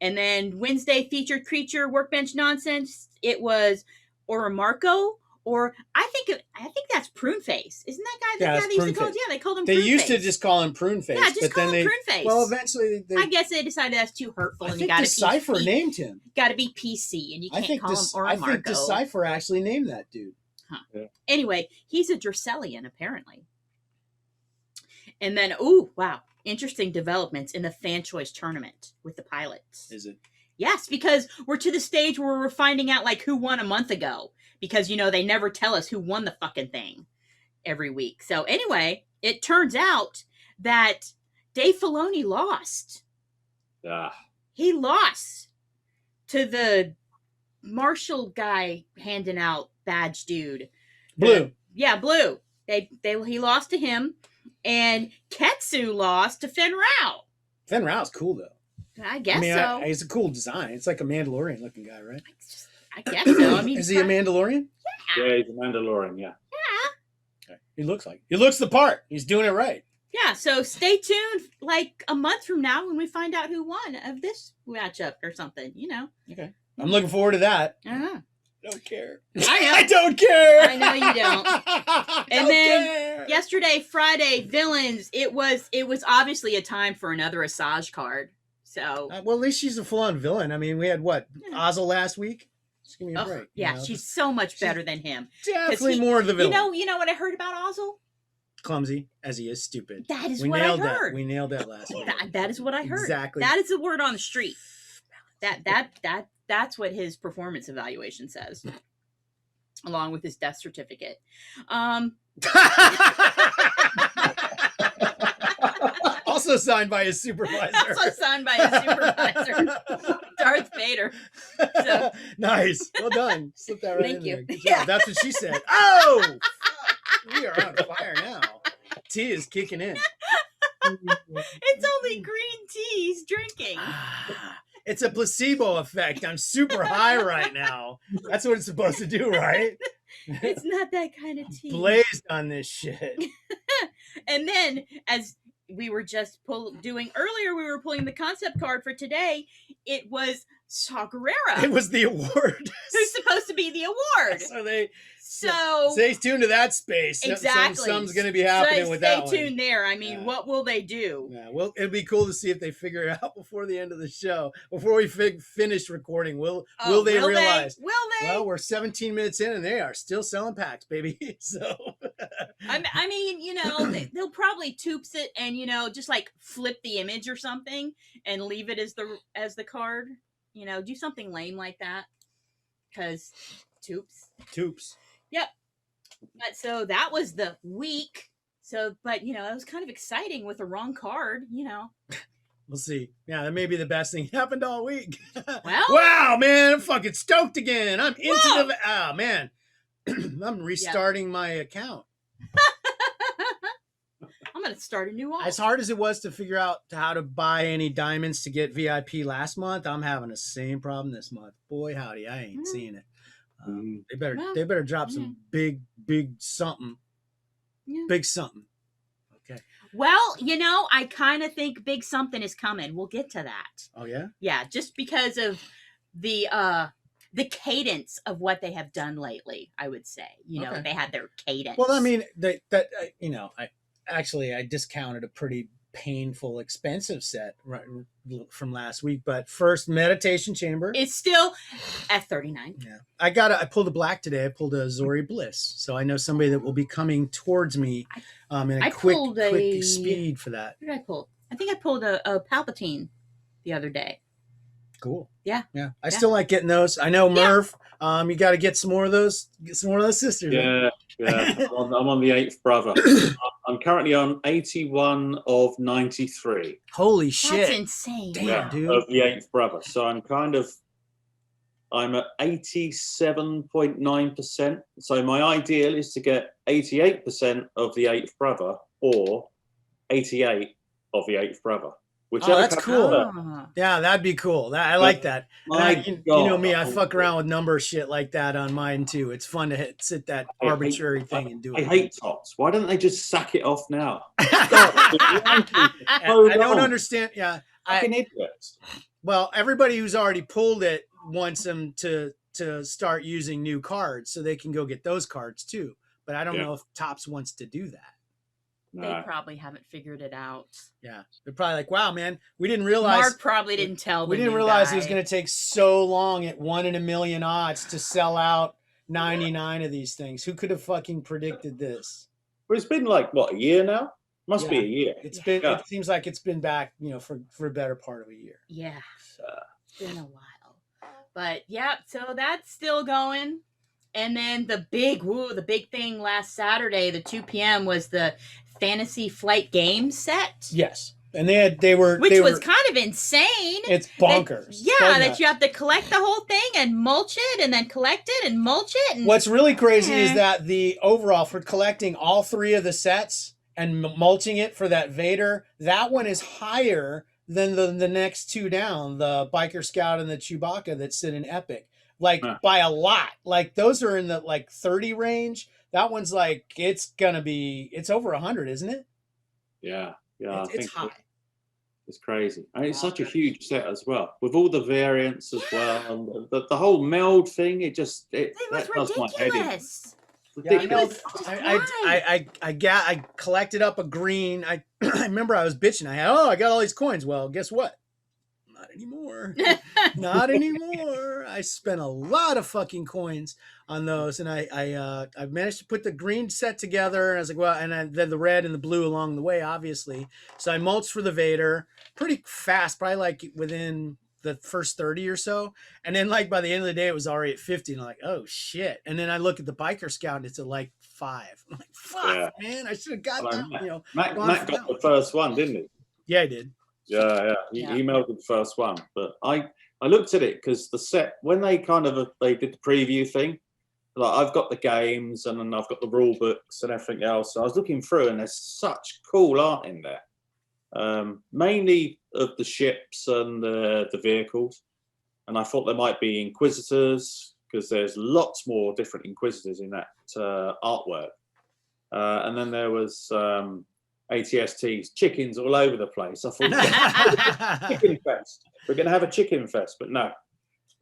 S5: And then Wednesday featured creature workbench nonsense. It was Oromarco, or I think that's Prune Face. Isn't that guy the guy they used to call? Yeah, they called him.
S4: They
S5: Prune
S4: used
S5: Face.
S4: to just call him Prune Face.
S5: Yeah, just
S4: but
S5: call
S4: then
S5: him Prune Face.
S4: Well, eventually
S5: I guess they decided that's too hurtful,
S4: I
S5: and
S4: think
S5: you got to
S4: Decipher named him.
S5: Got to be PC, and you can't call him Oromarco.
S4: I think Decipher actually named that dude.
S5: Huh.
S6: Yeah.
S5: Anyway, he's a Dracelian apparently. And then, ooh, wow, interesting developments in the fan choice tournament with the pilots.
S4: Is it?
S5: Yes, because we're to the stage where we're finding out like who won a month ago. Because, they never tell us who won the fucking thing every week. So anyway, it turns out that Dave Filoni lost. He lost to the Marshall guy handing out badge dude.
S4: Blue.
S5: Blue. He lost to him. And Ketsu lost to Fen Rao.
S4: Fen Rao's cool, though.
S5: I guess so.
S4: It's a cool design. It's like a Mandalorian looking guy, right?
S5: I guess so. I mean,
S4: is he a Mandalorian?
S6: Yeah, he's a Mandalorian, yeah.
S5: Yeah.
S4: Okay. He looks the part. He's doing it right.
S5: Yeah, so stay tuned like a month from now when we find out who won of this matchup or something,
S4: Okay. I'm looking forward to that.
S5: Uh-huh.
S4: Don't care.
S5: I
S4: don't care.
S5: I know you don't. And then yesterday, Friday, villains. It was obviously a time for another Asajj card. So
S4: well, at least she's a full-on villain. I mean, we had what Ozzel last week. Just give me a break.
S5: Yeah, she's so much better than him.
S4: Definitely more of the villain.
S5: You know what I heard about Ozzel?
S4: Clumsy as he is, stupid.
S5: That is what I heard.
S4: We nailed that last week.
S5: That is what I heard.
S4: Exactly.
S5: That is the word on the street. That's what his performance evaluation says, along with his death certificate.
S4: Also signed by his supervisor.
S5: Darth Vader. So.
S4: Nice. Well done. Slip that right
S5: Thank
S4: in
S5: you.
S4: there. Good job. That's what she said. Oh, we are on fire now. Tea is kicking in.
S5: It's only green tea he's drinking.
S4: It's a placebo effect. I'm super high right now. That's what it's supposed to do, right?
S5: It's not that kind of tea.
S4: Blazed on this shit.
S5: And then, as we were just doing earlier, we were pulling the concept card for today. It was Saw Gerrera.
S4: It was the award.
S5: Who's supposed to be the award. So
S4: stay tuned to that space.
S5: Exactly.
S4: Something's going to be happening with that one.
S5: Stay tuned there. I mean, what will they do?
S4: Yeah, well, it'd be cool to see if they figure it out before the end of the show. Before we finish recording, will they realize?
S5: Will they?
S4: Well, we're 17 minutes in and they are still selling packs, baby. So,
S5: I mean, they'll probably tubes it and just like flip the image or something and leave it as the card. Do something lame like that. Because tubes. Yep. But so that was the week. So, but it was kind of exciting with the wrong card.
S4: We'll see. Yeah, that may be the best thing happened all week.
S5: Well,
S4: wow, man, I'm fucking stoked again. I'm into the. Oh man, I'm restarting my account.
S5: I'm gonna start a new one.
S4: As hard as it was to figure out how to buy any diamonds to get VIP last month, I'm having the same problem this month. Boy, howdy, I ain't seeing it. They better drop some big something. Yeah. Big something. Okay.
S5: Well, I kind of think big something is coming. We'll get to that.
S4: Oh yeah. Yeah,
S5: just because of the cadence of what they have done lately. I would say, they had their cadence.
S4: Well, I mean, I discounted a pretty painful, expensive set from last week, but first meditation chamber
S5: is still at $39.
S4: Yeah, I pulled a black today. I pulled a Zori Bliss, so I know somebody that will be coming towards me in a quick speed for that.
S5: What did I pull? I think I pulled a Palpatine the other day.
S4: Cool.
S5: Yeah.
S4: I still like getting those. I know Murph. You got to get some more of those. Get some more of those sisters.
S6: Yeah. I'm on the 8th brother. I'm currently on 81 of 93.
S4: Holy shit!
S5: That's insane.
S4: Damn, dude.
S6: Of the 8th brother. So I'm at 87.9%. So my ideal is to get 88% of the 8th brother or 88 of the 8th brother. Whichever
S4: Oh, that's
S6: comes
S4: cool.
S6: first.
S4: Yeah, that'd be cool. I like that. And you
S6: God.
S4: know me, I fuck around with number shit like that on mine too. It's fun to sit that arbitrary thing and do
S6: I
S4: it.
S6: hate tops. Why don't they just sack it off now?
S4: I don't understand. Yeah,
S6: Fucking idiots.
S4: well, everybody who's already pulled it wants them to start using new cards so they can go get those cards too. But I don't know if Topps wants to do that.
S5: They probably haven't figured it out.
S4: Yeah, they're probably like, "Wow, man, we didn't realize."
S5: Mark probably didn't tell.
S4: We didn't realize it was going to take so long at 1 in a million odds to sell out 99 of these things. Who could have fucking predicted this?
S6: Well, it's been like what, a year now? Must be a year.
S4: It's been. It seems like it's been back, for a better part of a year.
S5: Yeah, it's been a while, but yeah. So that's still going. And then the big thing last Saturday, the 2 p.m. was the Fantasy Flight game set.
S4: Yes, and they were
S5: was kind of insane.
S4: It's bonkers.
S5: That you have to collect the whole thing and mulch it, and then collect it and mulch it. And
S4: what's really crazy is that the overall for collecting all 3 of the sets and mulching it for that Vader, that one is higher than the next 2 down, the Biker Scout and the Chewbacca that sit in Epic. Like by a lot. Like those are in the 30 range. That one's it's over 100, isn't it?
S6: Yeah.
S4: It's high.
S6: It's crazy. And it's such a huge set as well, with all the variants as well, and the whole meld thing. It was
S5: ridiculous.
S6: My head in.
S5: Ridiculous.
S4: I collected up a green. I remember I was bitching. I got all these coins. Well, guess what? Not anymore. Not anymore. I spent a lot of fucking coins on those, and I managed to put the green set together. And I was like, well, and then the red and the blue along the way, obviously. So I mulched for the Vader pretty fast, probably within the first 30 or so, and then by the end of the day, it was already at 50, and I'm like, oh shit. And then I look at the Biker Scout, and it's at 5. I'm like, fuck, man, I should have got that.
S6: Matt got the first one, didn't he?
S4: Yeah, I did.
S6: Yeah. He melded the first one, but I looked at it because the set, when they did the preview thing, I've got the games and then I've got the rule books and everything else. So I was looking through, and there's such cool art in there, mainly of the ships and the vehicles. And I thought there might be Inquisitors, because there's lots more different Inquisitors in that artwork. And then there was ATSTs, chickens all over the place. I thought, chicken fest. We're going to have a chicken fest, but no,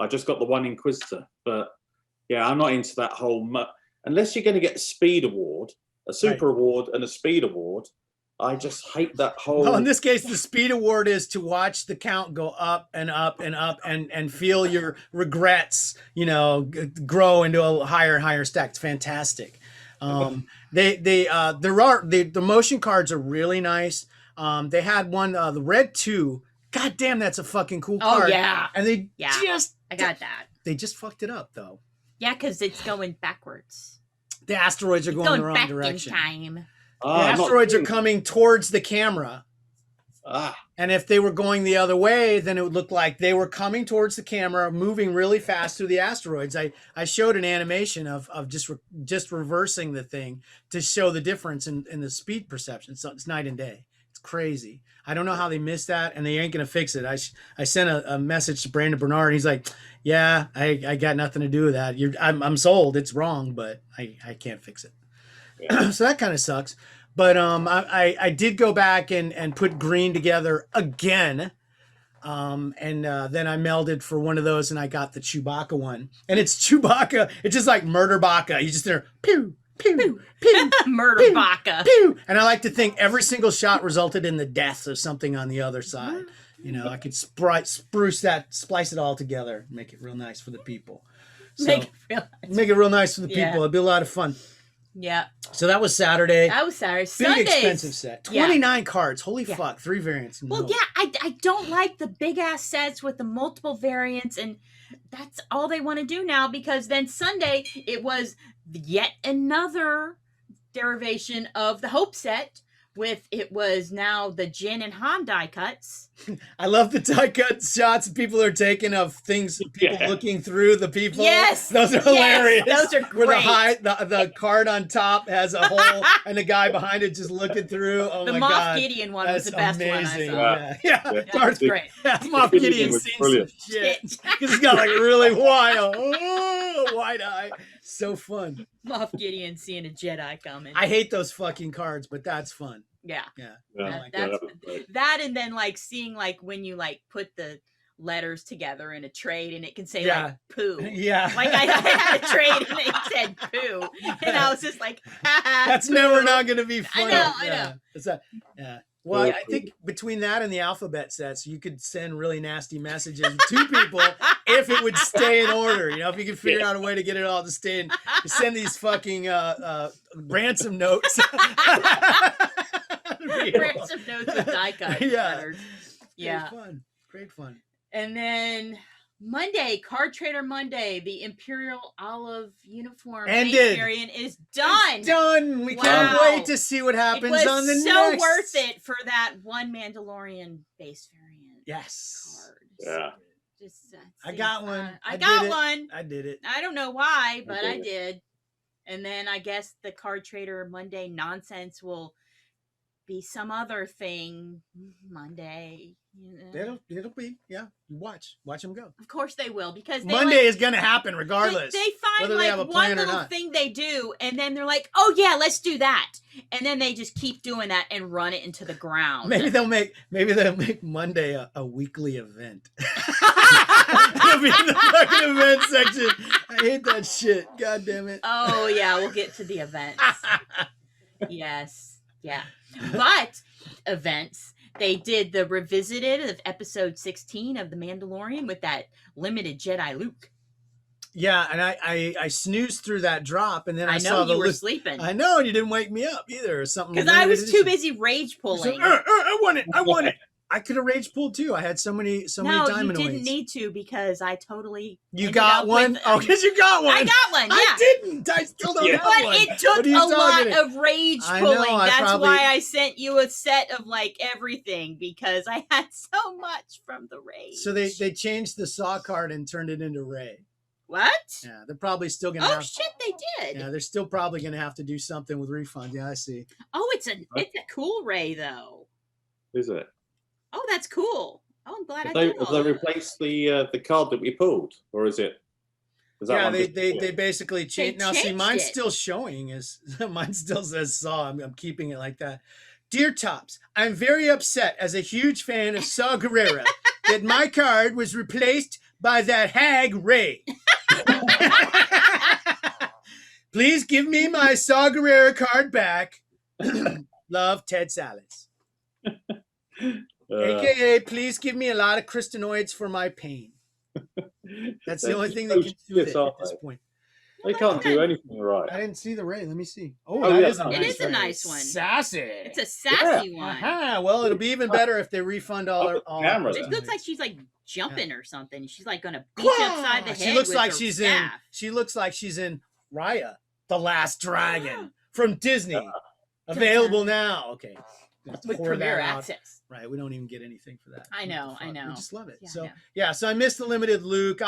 S6: I just got the one Inquisitor. But yeah, I'm not into that whole. Unless you're going to get a speed award, a super award, and a speed award, I just hate that whole.
S4: Well, in this case, the speed award is to watch the count go up and up and up, and feel your regrets, grow into a higher and higher stack. It's fantastic. The motion cards are really nice. They had one, the red 2. God damn, that's a fucking cool card.
S5: Oh yeah,
S4: and I
S5: got that.
S4: They just fucked it up though.
S5: Yeah, because it's going backwards.
S4: The asteroids are going the wrong direction.
S5: In time.
S4: The asteroids are coming towards the camera. And if they were going the other way, then it would look like they were coming towards the camera, moving really fast through the asteroids. I showed an animation of just reversing the thing to show the difference in the speed perception. So it's night and day. It's crazy. I don't know how they missed that, and they ain't going to fix it. I sent a message to Brandon Bernard. He's like, yeah, I got nothing to do with that. I'm sold. It's wrong, but I can't fix it. Yeah. So that kind of sucks. But I did go back and put green together again. And then I melded for one of those, and I got the Chewbacca one. And it's Chewbacca. It's just like Murder Bacca. You just there, pew, pew, pew, pew,
S5: Murder
S4: pew,
S5: Bacca.
S4: Pew. And I like to think every single shot resulted in the death of something on the other side. I could splice it all together, make it real nice for the people. So, make it real nice for the people. It'd be a lot of fun.
S5: Yeah.
S4: So that was Saturday.
S5: Big
S4: Sundays. Expensive set. 29 cards. Holy fuck. 3 variants.
S5: Well, I don't like the big ass sets with the multiple variants, and that's all they want to do now, because then Sunday it was yet another derivation of the Hope set it was now the Jin and Han die cuts.
S4: I love the die cut shots people are taking of things, people looking through the people.
S5: Yes,
S4: those are hilarious.
S5: Those are great.
S4: Where the card on top has a hole and the guy behind it just looking through. Oh
S5: the
S4: my
S5: Moff
S4: god,
S5: Gideon one was the best
S4: amazing.
S5: one I saw.
S4: Yeah.
S5: That was great.
S4: Moff Gideon
S6: was
S4: seen
S6: brilliant.
S4: some shit because he's got like really wide eye. So fun.
S5: Moff Gideon seeing a Jedi coming.
S4: I hate those fucking cards, but that's fun.
S5: Yeah.
S6: That
S5: That and then like seeing like when you like put the letters together in a trade and it can say like poo.
S4: Yeah.
S5: Like I had a trade and it said poo. And I was just like,
S4: that's
S5: poo.
S4: never not going to be funny.
S5: I know.
S4: It's yeah. Well, I think between that and the alphabet sets, you could send really nasty messages to people if it would stay in order. You know, if you could figure out a way to get it all to stay in, send these fucking ransom notes.
S5: Ransom notes with die cut letters. Yeah.
S4: Great fun.
S5: And then Monday, Card Trader Monday, the Imperial Olive uniform base variant is done.
S4: It's done. We can't wait to see what happens on the next.
S5: It was so worth it for that one Mandalorian base variant.
S4: Yes.
S5: Card.
S6: Yeah.
S5: Just,
S4: I got one.
S5: I got one.
S4: I did it.
S5: I don't know why, but I did. And then I guess the Card Trader Monday nonsense will be some other thing Monday.
S4: It'll be, yeah. Watch them go.
S5: Of course they will, because
S4: Monday is going to happen regardless.
S5: They find
S4: whether they have a
S5: like
S4: plan
S5: one
S4: or
S5: little
S4: not.
S5: thing they do, and then they're like, "Oh yeah, let's do that," and then they just keep doing that and run it into the ground.
S4: Maybe they'll make Monday a weekly event. It'll be in the fucking event section. I hate that shit. God damn it.
S5: Oh yeah, we'll get to the events. Yes, yeah, but events. They did the revisited of episode 16 of The Mandalorian with that limited Jedi Luke.
S4: Yeah, and I snoozed through that drop, and then I saw
S5: know you were sleeping.
S4: I know, and you didn't wake me up either, or something.
S5: Because I was too busy rage pulling.
S4: I want it. I could have rage pulled too. I had so many diamond
S5: you didn't
S4: weights.
S5: need to, because I totally.
S4: You got one? Oh, because you got one.
S5: I got one. Yeah.
S4: I didn't. I still don't have
S5: But
S4: one.
S5: it took a lot of rage pulling. That's why I sent you a set of like everything, because I had so much from the rage.
S4: So they changed the Saw card and turned it into Ray.
S5: What?
S4: Yeah, they're probably still gonna.
S5: Oh shit, they did.
S4: Yeah, they're still probably gonna have to do something with refund. Yeah, I see.
S5: Oh, it's a cool Ray though.
S6: Is it?
S5: Oh, that's cool. Oh, I'm glad
S6: Have they replaced the card that we pulled, or is it?
S4: Yeah, they basically changed. Now, see, mine's
S5: it.
S4: Still showing mine still says Saw. I'm keeping it like that. Dear Tops, I'm very upset as a huge fan of Saw Gerrera that my card was replaced by that hag Ray. Please give me my Saw Gerrera card back. Love, Tedsallis. AKA, please give me a lot of crystanoids for my pain. That's the only thing they can do at this point.
S6: They can't do anything right.
S4: I didn't see the Ray. Let me see.
S6: It
S4: is a nice
S5: It is a
S4: Ray.
S5: nice one.
S4: Sassy.
S5: It's a sassy one.
S4: Aha. Well, it'll be even better if they refund all
S6: camera,
S5: It looks like she's like jumping or something. She's like gonna beat you upside the head.
S4: She looks
S5: with
S4: like
S5: her
S4: she's
S5: staff.
S4: She looks like she's in Raya, the Last Dragon from Disney. Available now. Okay.
S5: With Premier Access.
S4: Right, we don't even get anything for that.
S5: I know.
S4: We just love it.
S5: Yeah,
S4: So I missed the limited Luke.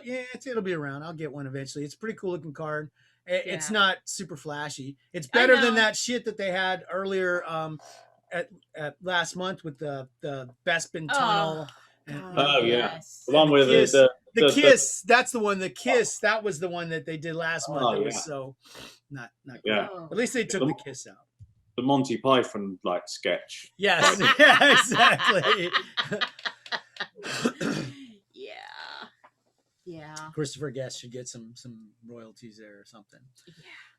S4: It'll be around. I'll get one eventually. It's a pretty cool looking card. It's not super flashy. It's better than that shit that they had earlier at last month with the Bespin tunnel.
S5: Yes.
S6: The one with
S4: the kiss. That's the one. The kiss. That was the one that they did last month. It was so not good. At least they took the kiss out.
S6: The Monty Python like sketch.
S4: Yes, yeah, exactly.
S5: Yeah.
S4: Christopher Guest should get some royalties there or something.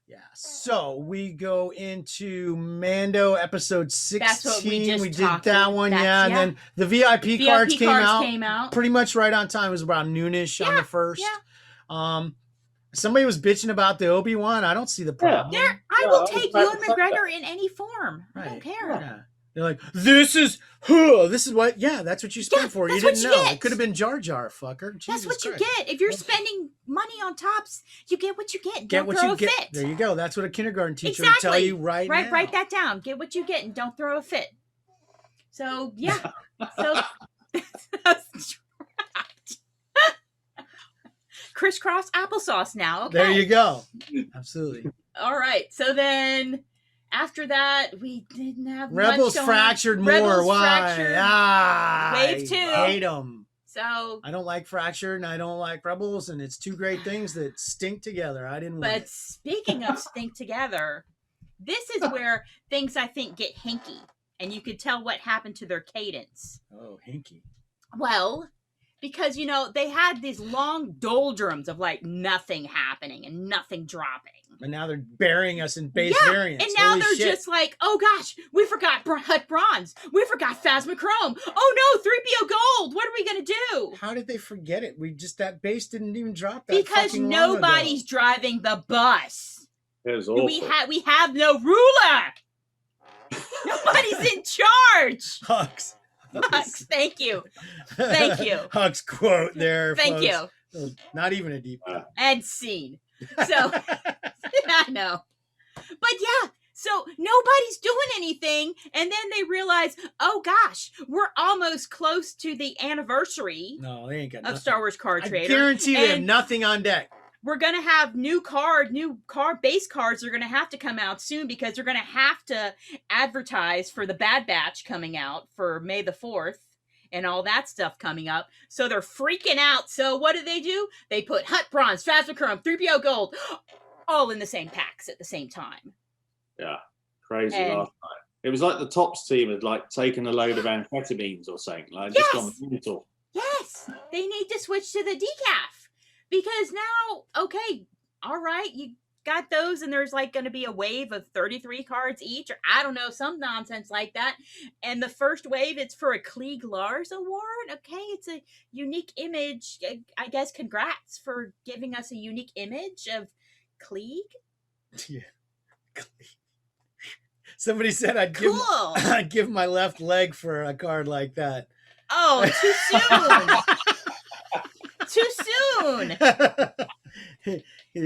S4: Yeah. So we go into Mando episode 16.
S5: That's what we just
S4: did
S5: talked
S4: that
S5: about.
S4: one, and then the VIP cards came out pretty much right on time. It was about noonish on the first.
S5: Yeah.
S4: Somebody was bitching about the Obi-Wan. I don't see the problem.
S5: I will take Ewan McGregor in any form. I don't care.
S4: Yeah. They're like, this is what. Yeah, that's what you spent for. You
S5: that's what
S4: didn't
S5: you
S4: know.
S5: get.
S4: It could have been Jar Jar, fucker.
S5: That's
S4: Jesus
S5: what you
S4: Christ.
S5: get. If you're spending money on tops, you get what you get.
S4: Get
S5: Don't
S4: what
S5: throw
S4: you
S5: a
S4: fit.
S5: fit.
S4: There you go. That's what a kindergarten teacher
S5: Exactly.
S4: would tell you right now.
S5: Write that down. Get what you get and don't throw a fit. So yeah. So that's crisscross applesauce now. Okay.
S4: There you go. Absolutely.
S5: All right. So then after that, we didn't have
S4: Rebels
S5: much
S4: fractured more.
S5: Rebels
S4: Why?
S5: fractured. Wave 2.
S4: I hate them.
S5: So,
S4: I don't like Fractured and I don't like Rebels, and it's two great things that stink together. I didn't want
S5: but
S4: it.
S5: speaking of stink together, this is where things I think get hinky, and you could tell what happened to their cadence.
S4: Oh, hinky.
S5: Well, because they had these long doldrums of like nothing happening and nothing dropping.
S4: And now they're burying us in base variants.
S5: And now
S4: Holy
S5: they're
S4: shit.
S5: just like, oh gosh, we forgot Hut Bronze. We forgot Phasmochrome. Oh no, 3PO Gold. What are we going to do?
S4: How did they forget it? That base didn't even drop that
S5: Because
S4: fucking long
S5: nobody's
S4: ago.
S5: driving the bus.
S6: It was awful.
S5: We have no ruler. Nobody's in charge.
S4: Hux.
S5: Hux, thank you. Thank you.
S4: Hux quote there.
S5: Thank
S4: folks. You. Not even a deep cut.
S5: And scene. So, I know. But yeah, so nobody's doing anything. And then they realize, oh gosh, we're almost close to the anniversary
S4: No, they ain't got
S5: of
S4: nothing.
S5: Star Wars Card
S4: I
S5: Trader.
S4: guarantee they have
S5: And
S4: nothing on deck.
S5: we're going to have new base cards are going to have to come out soon because they're going to have to advertise for the Bad Batch coming out for May the 4th and all that stuff coming up. So they're freaking out. So what do? They put Hut Bronze, Phasmochrome, 3PO Gold, all in the same packs at the same time.
S6: Yeah, crazy
S5: And-
S6: last night. It was like the Tops team had like taken a load of amphetamines or something. Like
S5: Yes!
S6: just gone mental.
S5: Yes, they need to switch to the decaf because now, okay, all right, you got those and there's like going to be a wave of 33 cards each, or I don't know, some nonsense like that. And the first wave, it's for a Klieg Lars award. Okay, it's a unique image. I guess congrats for giving us a unique image of Klieg.
S4: Yeah. Somebody said
S5: Cool.
S4: I'd give my left leg for a card like that.
S5: Oh, too soon. Too soon.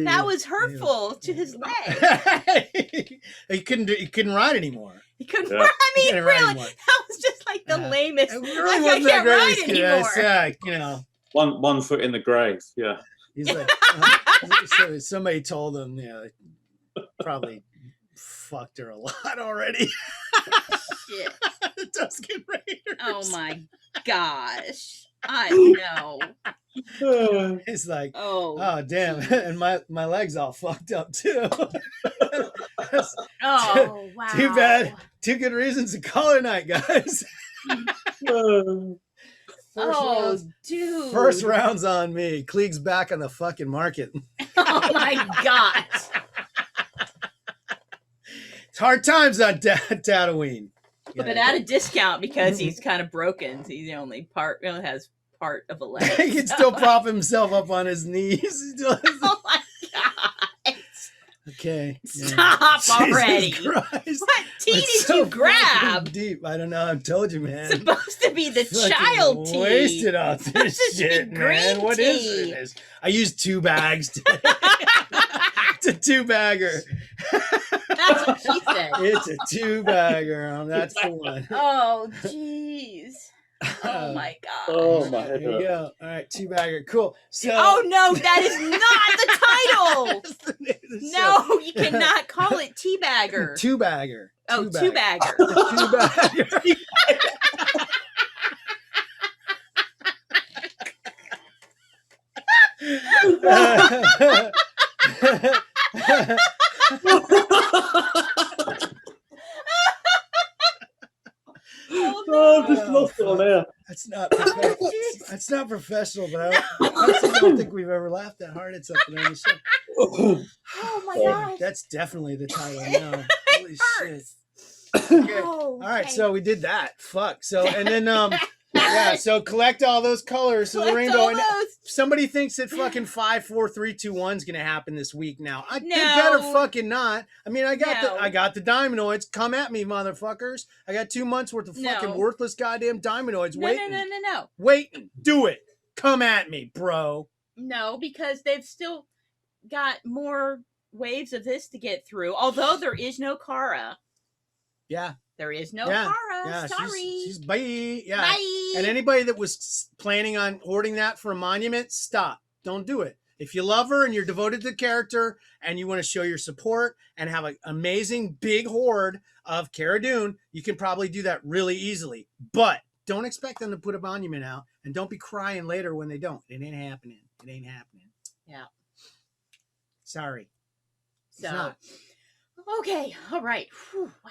S5: That was hurtful to his leg.
S4: He couldn't ride anymore.
S5: He couldn't.
S6: Yeah.
S5: I mean,
S4: Couldn't ride
S5: really,
S4: anymore.
S5: that was just like the lamest.
S4: It
S5: Like,
S4: really
S5: I
S4: wasn't that
S5: can't
S4: great.
S5: ride anymore.
S6: One foot in the grave. Yeah.
S4: He's like, so somebody told him, probably fucked her a lot already.
S5: Shit.
S4: The Tusken Raiders.
S5: Oh my gosh. I know.
S4: It's like,
S5: Oh.
S4: oh damn, and my leg's all fucked up too.
S5: Oh wow.
S4: Too bad. Two good reasons to call her night, guys.
S5: Oh, dude.
S4: First round's on me. Klieg's back on the fucking market.
S5: Oh my gosh.
S4: It's hard times on Tatooine.
S5: But at a discount because he's kind of broken. So he's the only has part of a leg.
S4: He can still prop himself up on his knees.
S5: Oh my god.
S4: Okay.
S5: Stop already.
S4: Jesus Christ.
S5: What tea
S4: It's
S5: did you
S4: so
S5: grab?
S4: fucking deep. I don't know. I've told you, man.
S5: It's supposed to be the
S4: Fucking
S5: child tea.
S4: wasted off
S5: It's
S4: this
S5: supposed to be
S4: shit,
S5: green
S4: man. What
S5: tea.
S4: is it? I used 2 bags today. It's a 2-bagger.
S5: That's what she said.
S4: It's a 2-bagger. That's the one.
S5: Oh, jeez. Oh my god.
S6: Oh my
S4: There you
S6: head.
S4: go. All right, 2-bagger. Cool. So,
S5: Oh no, that is not the title.
S4: That's the name of the show.
S5: No, you cannot call it teabagger.
S4: 2-bagger.
S5: Oh,
S4: 2-bagger.
S5: two-bagger.
S4: 2-bagger.
S6: Oh, just lost it on air.
S4: That's not professional. That's not professional, but I don't think we've ever laughed that hard at something on the show.
S5: Oh my gosh.
S4: That's definitely the title now. Holy shit.
S5: Hurts.
S4: Okay.
S5: Oh,
S4: All right,
S5: okay.
S4: so we did that. Fuck. So and then Yeah, so collect all those colors of the
S5: Collect
S4: rainbow.
S5: all
S4: And
S5: those.
S4: somebody thinks that fucking 5, 4, 3, 2, 1 is gonna happen this week now. They
S5: No.
S4: better fucking not. I mean, I got
S5: No.
S4: the Diamondoids. Come at me, motherfuckers. I got 2 months worth of fucking
S5: No.
S4: worthless goddamn Diamondoids waiting.
S5: No.
S4: Waiting. Do it. Come at me, bro.
S5: No, because they've still got more waves of this to get through. Although there is no Kara.
S4: Yeah.
S5: There is no
S4: Yeah.
S5: Kara.
S4: Yeah,
S5: Sorry.
S4: she's bye. Yeah.
S5: Bye.
S4: And anybody that was planning on hoarding that for a monument, stop. Don't do it. If you love her and you're devoted to the character and you want to show your support and have an amazing big hoard of Cara Dune, you can probably do that really easily. But don't expect them to put a monument out, and don't be crying later when they don't. It ain't happening. It ain't happening.
S5: Yeah.
S4: Sorry. It's
S5: So,
S4: not.
S5: okay. All right. Whew, wow.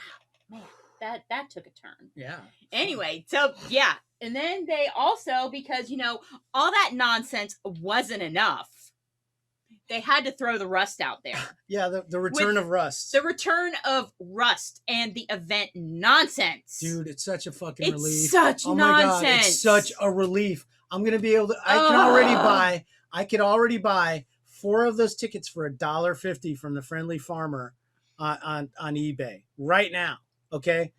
S5: Man, that took a turn.
S4: Yeah.
S5: Anyway, so yeah. And then they also, because, all that nonsense wasn't enough, they had to throw the Rust out there.
S4: Yeah, the return of Rust.
S5: The return of Rust and the event nonsense.
S4: Dude, it's such a fucking
S5: It's
S4: relief.
S5: such
S4: oh my God,
S5: nonsense.
S4: it's such a relief. I'm gonna be able to. I could already buy 4 of those tickets for $1.50 from the Friendly Farmer on eBay right now. Okay,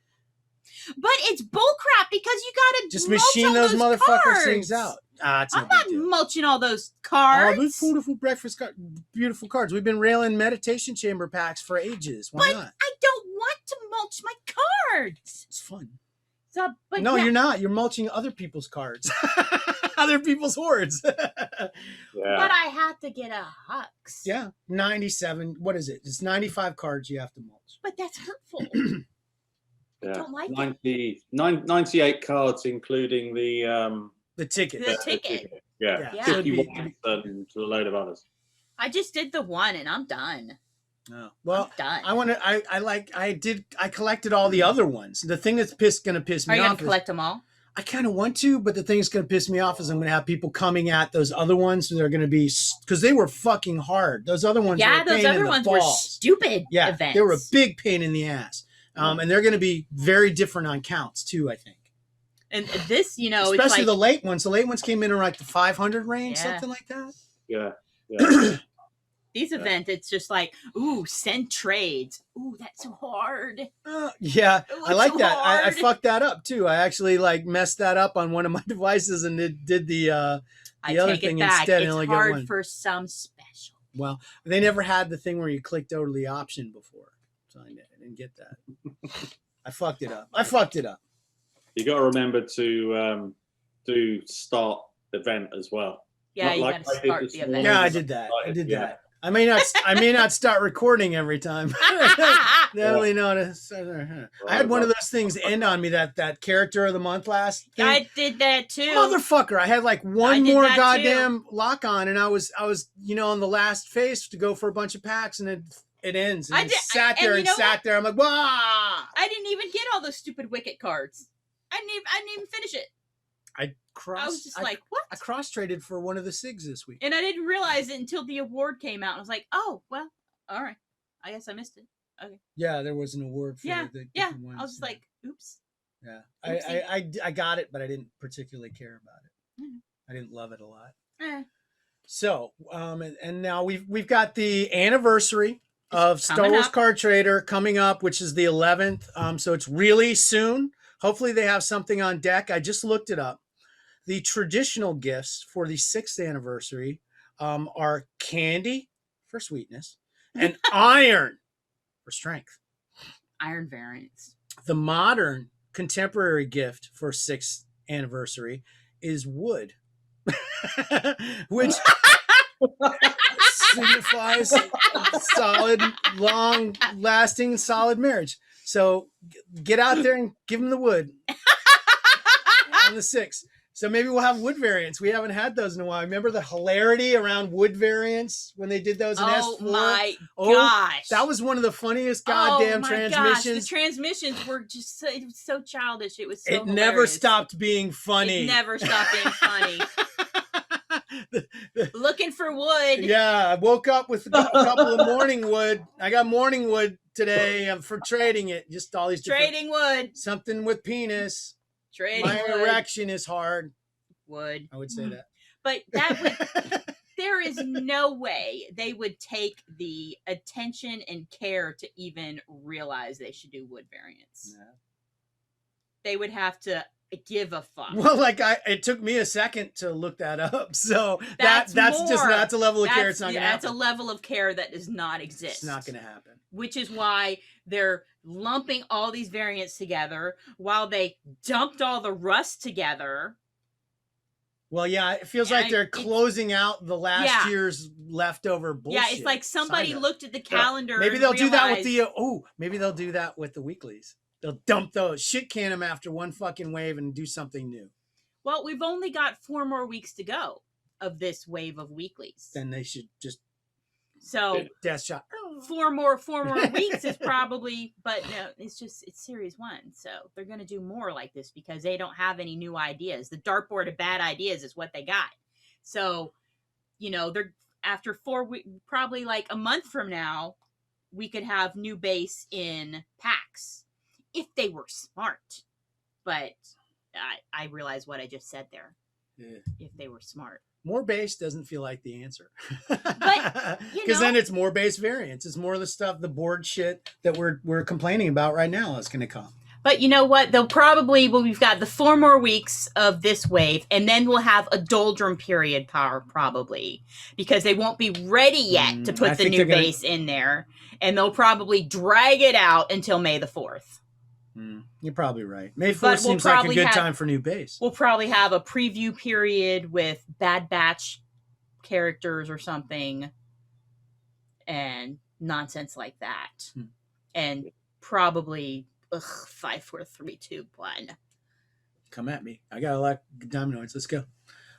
S5: But it's bullcrap because you gotta
S4: just
S5: mulch
S4: machine
S5: all
S4: those motherfuckers
S5: cards.
S4: things out. It's
S5: I'm
S4: no
S5: not
S4: big deal.
S5: mulching all those
S4: Oh,
S5: cards.
S4: those beautiful breakfast cards, beautiful cards. We've been railing meditation chamber packs for ages. Why
S5: but
S4: not?
S5: I don't want to mulch my cards.
S4: It's fun.
S5: So, but
S4: No,
S5: yeah.
S4: you're not. You're mulching other people's cards, other people's hoards.
S6: Yeah.
S5: But I have to get a Hux.
S4: Yeah, 97. What is it? It's 95 cards you have to mulch.
S5: But that's hurtful.
S6: Yeah.
S5: don't like it.
S6: 98 cards, including the
S4: ticket.
S5: The ticket.
S6: Yeah,
S5: Yeah.
S6: 51 and a load of others.
S5: I just did the one and I'm done.
S4: Oh. Well,
S5: I'm done.
S4: I collected all the other ones. The thing that's gonna piss
S5: Are
S4: me
S5: you
S4: off
S5: gonna collect them all?
S4: I kind of want to, but the thing that's gonna piss me off is I'm gonna have people coming at those other ones. So they're gonna be, because they were fucking hard. Those other ones, were
S5: Yeah,
S4: a
S5: those
S4: pain in
S5: other
S4: the
S5: ones were
S4: balls.
S5: stupid
S4: Yeah,
S5: events.
S4: they were a big pain in the ass. And they're gonna be very different on counts too, I think.
S5: And this,
S4: Especially
S5: it's like,
S4: the late ones. The late ones came in around like the 500 range,
S5: Yeah.
S4: something like that.
S6: Yeah. Yeah.
S5: these events, it's just like, ooh, send trades. Ooh, that's so hard.
S4: Yeah,
S5: It
S4: I like
S5: looks
S4: that. I
S5: hard.
S4: fucked that up too. I actually messed that up on one of my devices and did the
S5: I
S4: other
S5: take
S4: thing
S5: it back.
S4: instead.
S5: It's
S4: and only got
S5: hard
S4: one.
S5: for some special.
S4: Well, they never had the thing where you clicked over the option before, so I didn't get that. I fucked it up.
S6: You got to remember to do start event as well.
S5: Yeah,
S6: Not
S5: you
S6: like
S5: got to
S6: I did
S5: start
S6: this
S5: the
S6: morning.
S5: event.
S4: Yeah, I did that.
S6: Yeah.
S4: I may not start recording every time. Definitely not. I had one of those things end on me, that character of the month last thing.
S5: I did that too.
S4: Motherfucker, I had like
S5: I
S4: one
S5: did
S4: more
S5: that
S4: goddamn lock on, and I was on the last phase to go for a bunch of packs, and it ends. And
S5: I
S4: I
S5: did-
S4: sat
S5: and
S4: there
S5: you
S4: and
S5: know
S4: sat there. I'm like, wow.
S5: I didn't even get all those stupid Wicket cards. I didn't even finish it. I was just like, what?
S4: I cross traded for one of the SIGs this week.
S5: And I didn't realize it until the award came out. I was like, oh, well, all right. I guess I missed it. Okay.
S4: Yeah, there was an award for
S5: Yeah,
S4: the
S5: yeah.
S4: different ones.
S5: I was just like, oops.
S4: yeah,
S5: oopsie.
S4: I got it, but I didn't particularly care about it.
S5: Mhm.
S4: I didn't love it a lot.
S5: Eh.
S4: So, and now we've got the anniversary of Star
S5: coming
S4: Wars
S5: up.
S4: Card Trader coming up, which is the 11th. So it's really soon. Hopefully they have something on deck. I just looked it up. The traditional gifts for the 6th anniversary are candy for sweetness and iron for strength.
S5: Iron variants.
S4: The modern contemporary gift for 6th anniversary is wood, which signifies solid, long-lasting, solid marriage. So get out there and give them the wood on the 6th. So maybe we'll have wood variants. We haven't had those in a while. Remember the hilarity around wood variants when they did those in
S5: Oh
S4: S4?
S5: my
S4: Oh,
S5: gosh.
S4: that was one of the funniest goddamn
S5: Gosh.
S4: transmissions.
S5: The transmissions were just so, it was so childish. It was so
S4: It never
S5: hilarious.
S4: stopped being funny.
S5: It never stopped being funny. Looking for wood.
S4: Yeah, I woke up with a couple of morning wood. I got morning wood today for trading it. Just all these different,
S5: Trading wood.
S4: something with penis.
S5: Trading
S4: My
S5: wood.
S4: erection is hard.
S5: Wood.
S4: I would say that.
S5: But that would... There is no way they would take the attention and care to even realize they should do wood variants.
S4: No.
S5: They would have to give a fuck.
S4: Well, it took me a second to look that up. So that's a level of care. It's not going to happen.
S5: That's a level of care that does not exist.
S4: It's not going to happen.
S5: Which is why they're lumping all these variants together while they dumped all the rust together.
S4: Well, yeah, it feels like they're closing out the last year's leftover bullshit.
S5: Yeah, it's like somebody looked at the calendar.
S4: Maybe they'll do that with maybe they'll do that with the weeklies. They'll dump those, shit can them after one fucking wave and do something new.
S5: Well, we've only got 4 more weeks to go of this wave of weeklies.
S4: Then they should just death shot.
S5: 4 more weeks is probably, but no, it's series 1. So they're going to do more like this because they don't have any new ideas. The dartboard of bad ideas is what they got. So, they're after 4 weeks, probably like a month from now, we could have new base in packs if they were smart. But I realize what I just said there. Yeah. If they were smart.
S4: More base doesn't feel like the answer.
S5: But
S4: because then it's more base variants. It's more of the stuff, the board shit that we're complaining about right now is going to come.
S5: But you know what? We've got the 4 more weeks of this wave, and then we'll have a doldrum period probably, because they won't be ready yet to put the new base in there, and they'll probably drag it out until May the 4th.
S4: You're probably right. May 4th seems like a good time for new base.
S5: We'll probably have a preview period with Bad Batch characters or something and nonsense like that. And probably 5, 4, 3, 2, 1.
S4: Come at me. I got a lot of dominoids. Let's go.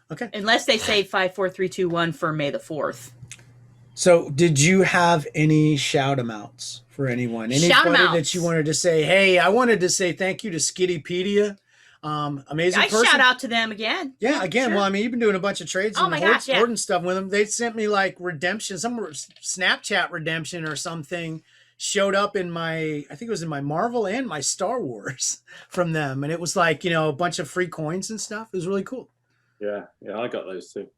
S4: Okay.
S5: Unless they say 5, 4, 3, 2, 1 for May the 4th.
S4: So, did you have any shout-em-outs for anyone? Anybody that you wanted to say, hey, I wanted to say thank you to Skittypedia. Amazing person.
S5: Shout out to them again.
S4: Yeah, again. Sure. Well, I mean, you've been doing a bunch of trades and hoarding stuff with them. They sent me like redemption, some Snapchat redemption or something showed up in I think it was in my Marvel and my Star Wars from them. And it was like, a bunch of free coins and stuff. It was really cool.
S6: Yeah, I got those too.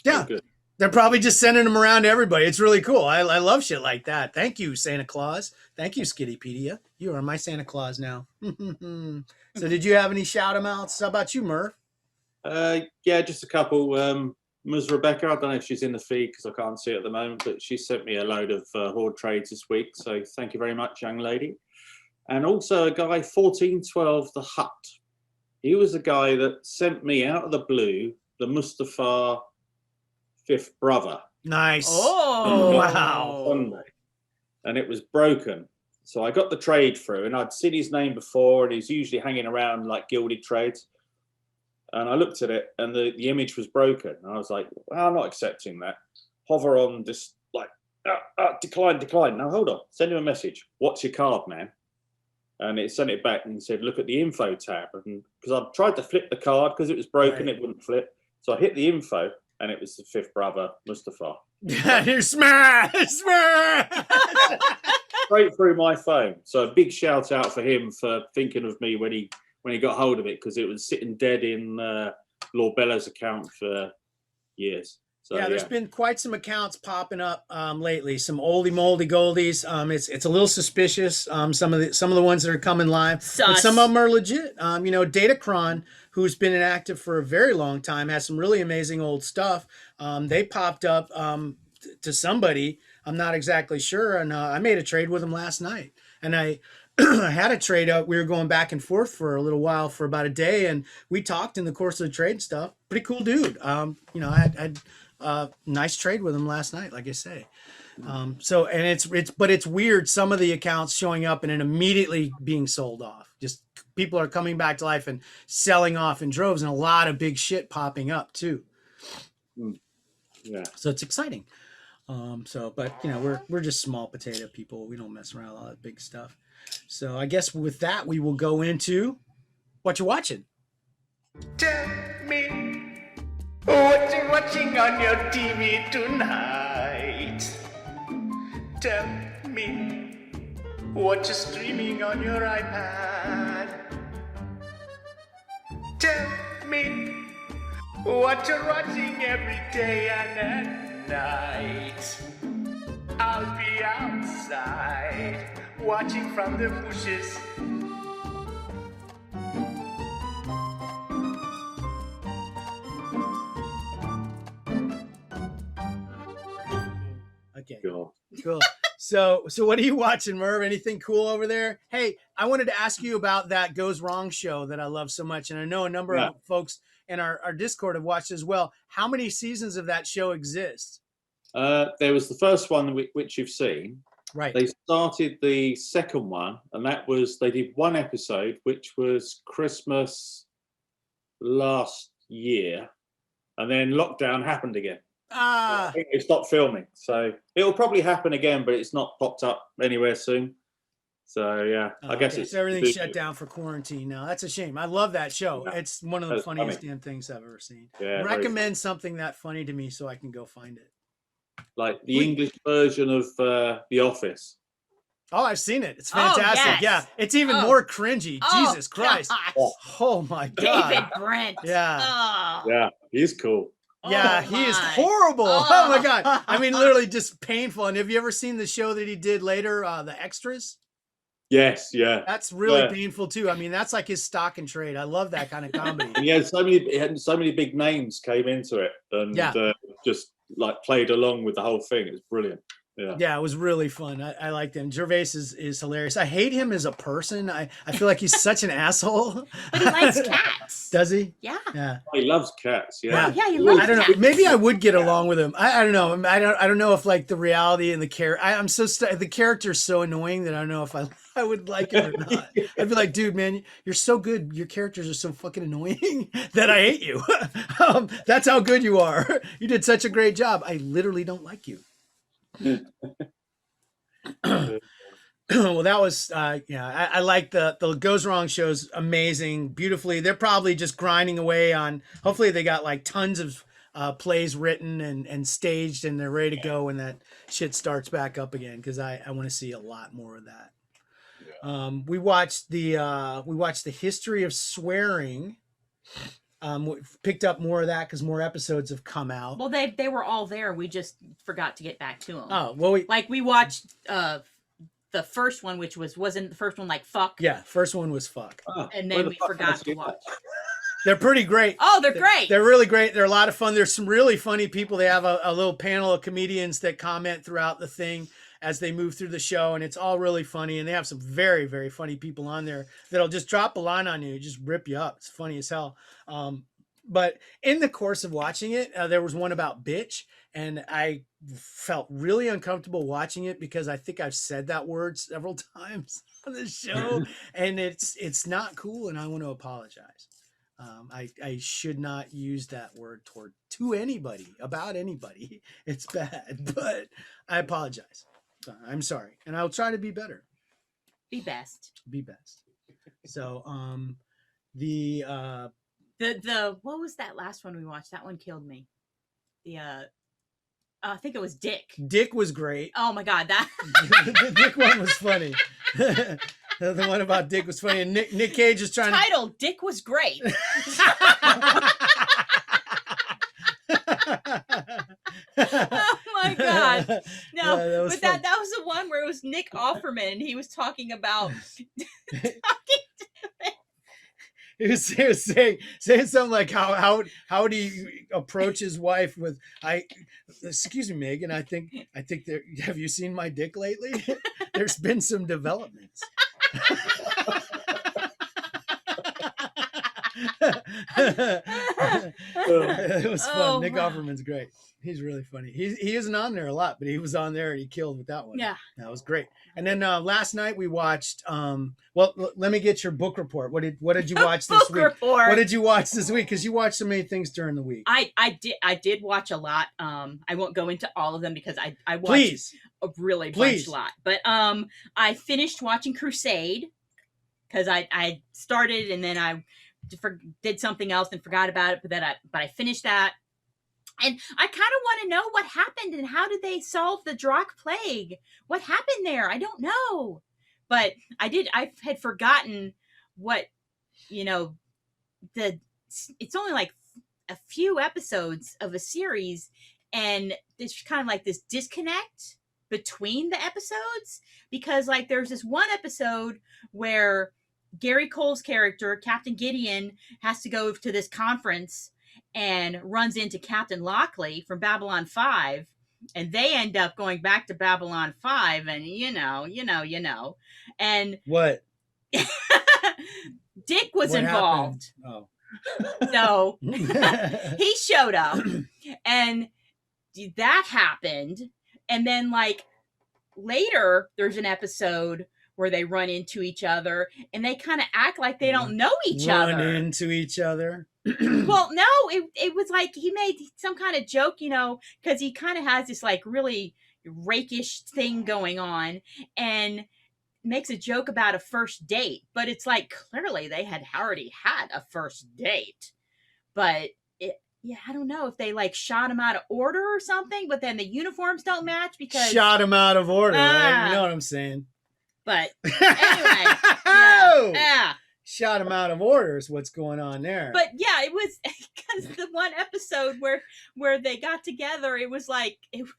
S4: Yeah. Good. They're probably just sending them around to everybody. It's really cool. I love shit like that. Thank you, Santa Claus. Thank you, Skittypedia. You are my Santa Claus now. So did you have any shout-em-outs? How about you, Murph?
S6: Yeah, just a couple. Ms. Rebecca, I don't know if she's in the feed because I can't see it at the moment, but she sent me a load of Hoard trades this week. So thank you very much, young lady. And also a guy, 1412 the Hut. He was the guy that sent me out of the blue the Mustafar 5th brother.
S4: Nice.
S5: Oh,
S4: wow.
S6: Sunday. And it was broken. So I got the trade through and I'd seen his name before and he's usually hanging around like Gilded Trades. And I looked at it and the image was broken. And I was like, well, I'm not accepting that. Hover on this, like, decline. Now, hold on. Send him a message. What's your card, man? And it sent it back and said, look at the info tab. And because I tried to flip the card because it was broken, It wouldn't flip. So I hit the info. And it was the 5th brother, Mustafar.
S4: You smash!
S6: Straight through my phone. So a big shout out for him for thinking of me when he got hold of it, because it was sitting dead in Lord Bella's account for years. So,
S4: there's been quite some accounts popping up lately. Some oldie moldy goldies. It's a little suspicious. Some of the ones that are coming live, but some of them are legit. Datacron, who's been inactive for a very long time, has some really amazing old stuff. They popped up to somebody. I'm not exactly sure, and I made a trade with him last night. And I had a trade up. We were going back and forth for a little while, for about a day, and we talked in the course of the trade stuff. Pretty cool dude. I had nice trade with him last night, like I say. But it's weird. Some of the accounts showing up and then immediately being sold off. Just people are coming back to life and selling off in droves, and a lot of big shit popping up too.
S6: Yeah.
S4: So it's exciting. But we're just small potato people. We don't mess around with all that big stuff. So I guess with that, we will go into what you're watching.
S7: Tell me what you're watching on your TV tonight. Tell me what you're streaming on your iPad. me what you're watching every day and at night. I'll be outside watching from the bushes.
S4: Okay.
S6: God.
S4: Cool. So what are you watching, Merv? Anything cool over there? Hey, I wanted to ask you about that Goes Wrong show that I love so much, and I know a number of folks in our Discord have watched as well. How many seasons of that show exist?
S6: There was the first one which you've seen.
S4: Right.
S6: They started the second one, and that was, they did one episode, which was Christmas last year, and then lockdown happened again. I think they stopped filming, so it'll probably happen again, but it's not popped up anywhere soon. So yeah, I guess it's
S4: so everything's shut down for quarantine now. That's a shame. I love that show.
S6: Yeah.
S4: It's one of the funniest damn things I've ever seen.
S6: Yeah,
S4: recommend something that funny to me so I can go find it.
S6: Like the English version of The Office.
S4: Oh, I've seen it. It's fantastic.
S5: Yes.
S4: Yeah, it's even more cringy. Jesus Christ.
S5: Gosh.
S4: Oh my God.
S5: David Brent.
S4: Yeah.
S5: Oh.
S6: Yeah, he's cool.
S4: Yeah,
S5: Oh
S4: he is
S5: my.
S4: horrible. Oh my God. I mean, literally just painful. And have you ever seen the show that he did later, The Extras?
S6: Yes, yeah.
S4: That's really painful too. I mean, that's like his stock and trade. I love that kind of comedy.
S6: And he had so many big names came into it, and just like played along with the whole thing. It was brilliant. Yeah,
S4: it was really fun. I liked him. Gervais is hilarious. I hate him as a person. I feel like he's such an asshole.
S5: But he likes cats.
S4: Does he?
S5: Yeah.
S4: Yeah.
S6: he loves cats. Yeah,
S5: Yeah, he loves
S4: I don't know.
S5: cats.
S4: Maybe I would get along with him. I don't know. I don't know if like the reality and the character. I'm so the character's so annoying that I don't know if I would like him or not. I'd be like, dude, man, you're so good. Your characters are so fucking annoying that I hate you. That's how good you are. You did such a great job. I literally don't like you. Well, that was I like the Goes Wrong shows. Amazing, beautifully. They're probably just grinding away on, hopefully they got like tons of plays written and staged, and they're ready to go when that shit starts back up again, because I want to see a lot more of that. We watched the history of swearing. Picked up more of that because more episodes have come out.
S5: Well, they were all there. We just forgot to get back to them.
S4: Oh, well,
S5: we watched the first one, which wasn't the first one like fuck.
S4: Yeah, first one was fuck.
S5: And then we forgot to watch.
S4: They're pretty great.
S5: Oh, they're great.
S4: They're really great. They're a lot of fun. There's some really funny people. They have a little panel of comedians that comment throughout the thing as they move through the show, and it's all really funny. And they have some very, very funny people on there that'll just drop a line on you, just rip you up. It's funny as hell. But in the course of watching it, there was one about bitch, and I felt really uncomfortable watching it because I think I've said that word several times on the show, and it's not cool, and I want to apologize. I should not use that word to anybody, about anybody. It's bad, but I apologize. I'm sorry, and I'll try to be better.
S5: Be best.
S4: Be best. So, the
S5: what was that last one we watched? That one killed me. I think it was Dick.
S4: Dick was great.
S5: Oh my God, that
S4: the Dick one was funny. The one about Dick was funny, and Nick Cage is trying
S5: title Dick was great. Oh my God. No,
S4: that was
S5: but that was the one where it was Nick Offerman, and he was talking about
S4: He was saying something like how would he approach his wife with, excuse me, Megan, I think there, have you seen my dick lately? There's been some developments. It was fun.
S5: Oh,
S4: Nick
S5: wow.
S4: Offerman's great. He's really funny. He isn't on there a lot, but he was on there and he killed with that one.
S5: Yeah.
S4: That was great. And then last night we watched well, let me get your book report. What did you watch this
S5: Book
S4: week?
S5: report.
S4: What did you watch this week? Because you watched so many things during the week.
S5: I did watch a lot. I won't go into all of them because I watched
S4: Please.
S5: a really
S4: Please.
S5: lot. But I finished watching Crusade because I started and then I did something else and forgot about it. But I finished that. And I kind of want to know what happened and how did they solve the Drock plague? What happened there? I don't know. But I had forgotten what, the it's only like a few episodes of a series, and there's kind of like this disconnect between the episodes, because like there's this one episode where Gary Cole's character, Captain Gideon, has to go to this conference and runs into Captain Lockley from Babylon 5, and they end up going back to Babylon 5, and you know. And
S4: What?
S5: Dick was
S4: What
S5: involved.
S4: happened? Oh.
S5: So he showed up, and that happened. And then like later there's an episode where they run into each other and they kind of act like they don't know each other.
S4: Run into each other.
S5: Well, no, it was like he made some kind of joke, because he kind of has this like really rakish thing going on, and makes a joke about a first date, but it's like clearly they had already had a first date. But I don't know if they like shot him out of order or something, but then the uniforms don't match because
S4: shot him out of order, right? You know what I'm saying?
S5: But anyway, yeah.
S4: Shot him out of order is what's going on there.
S5: But yeah, it was because the one episode where they got together, it was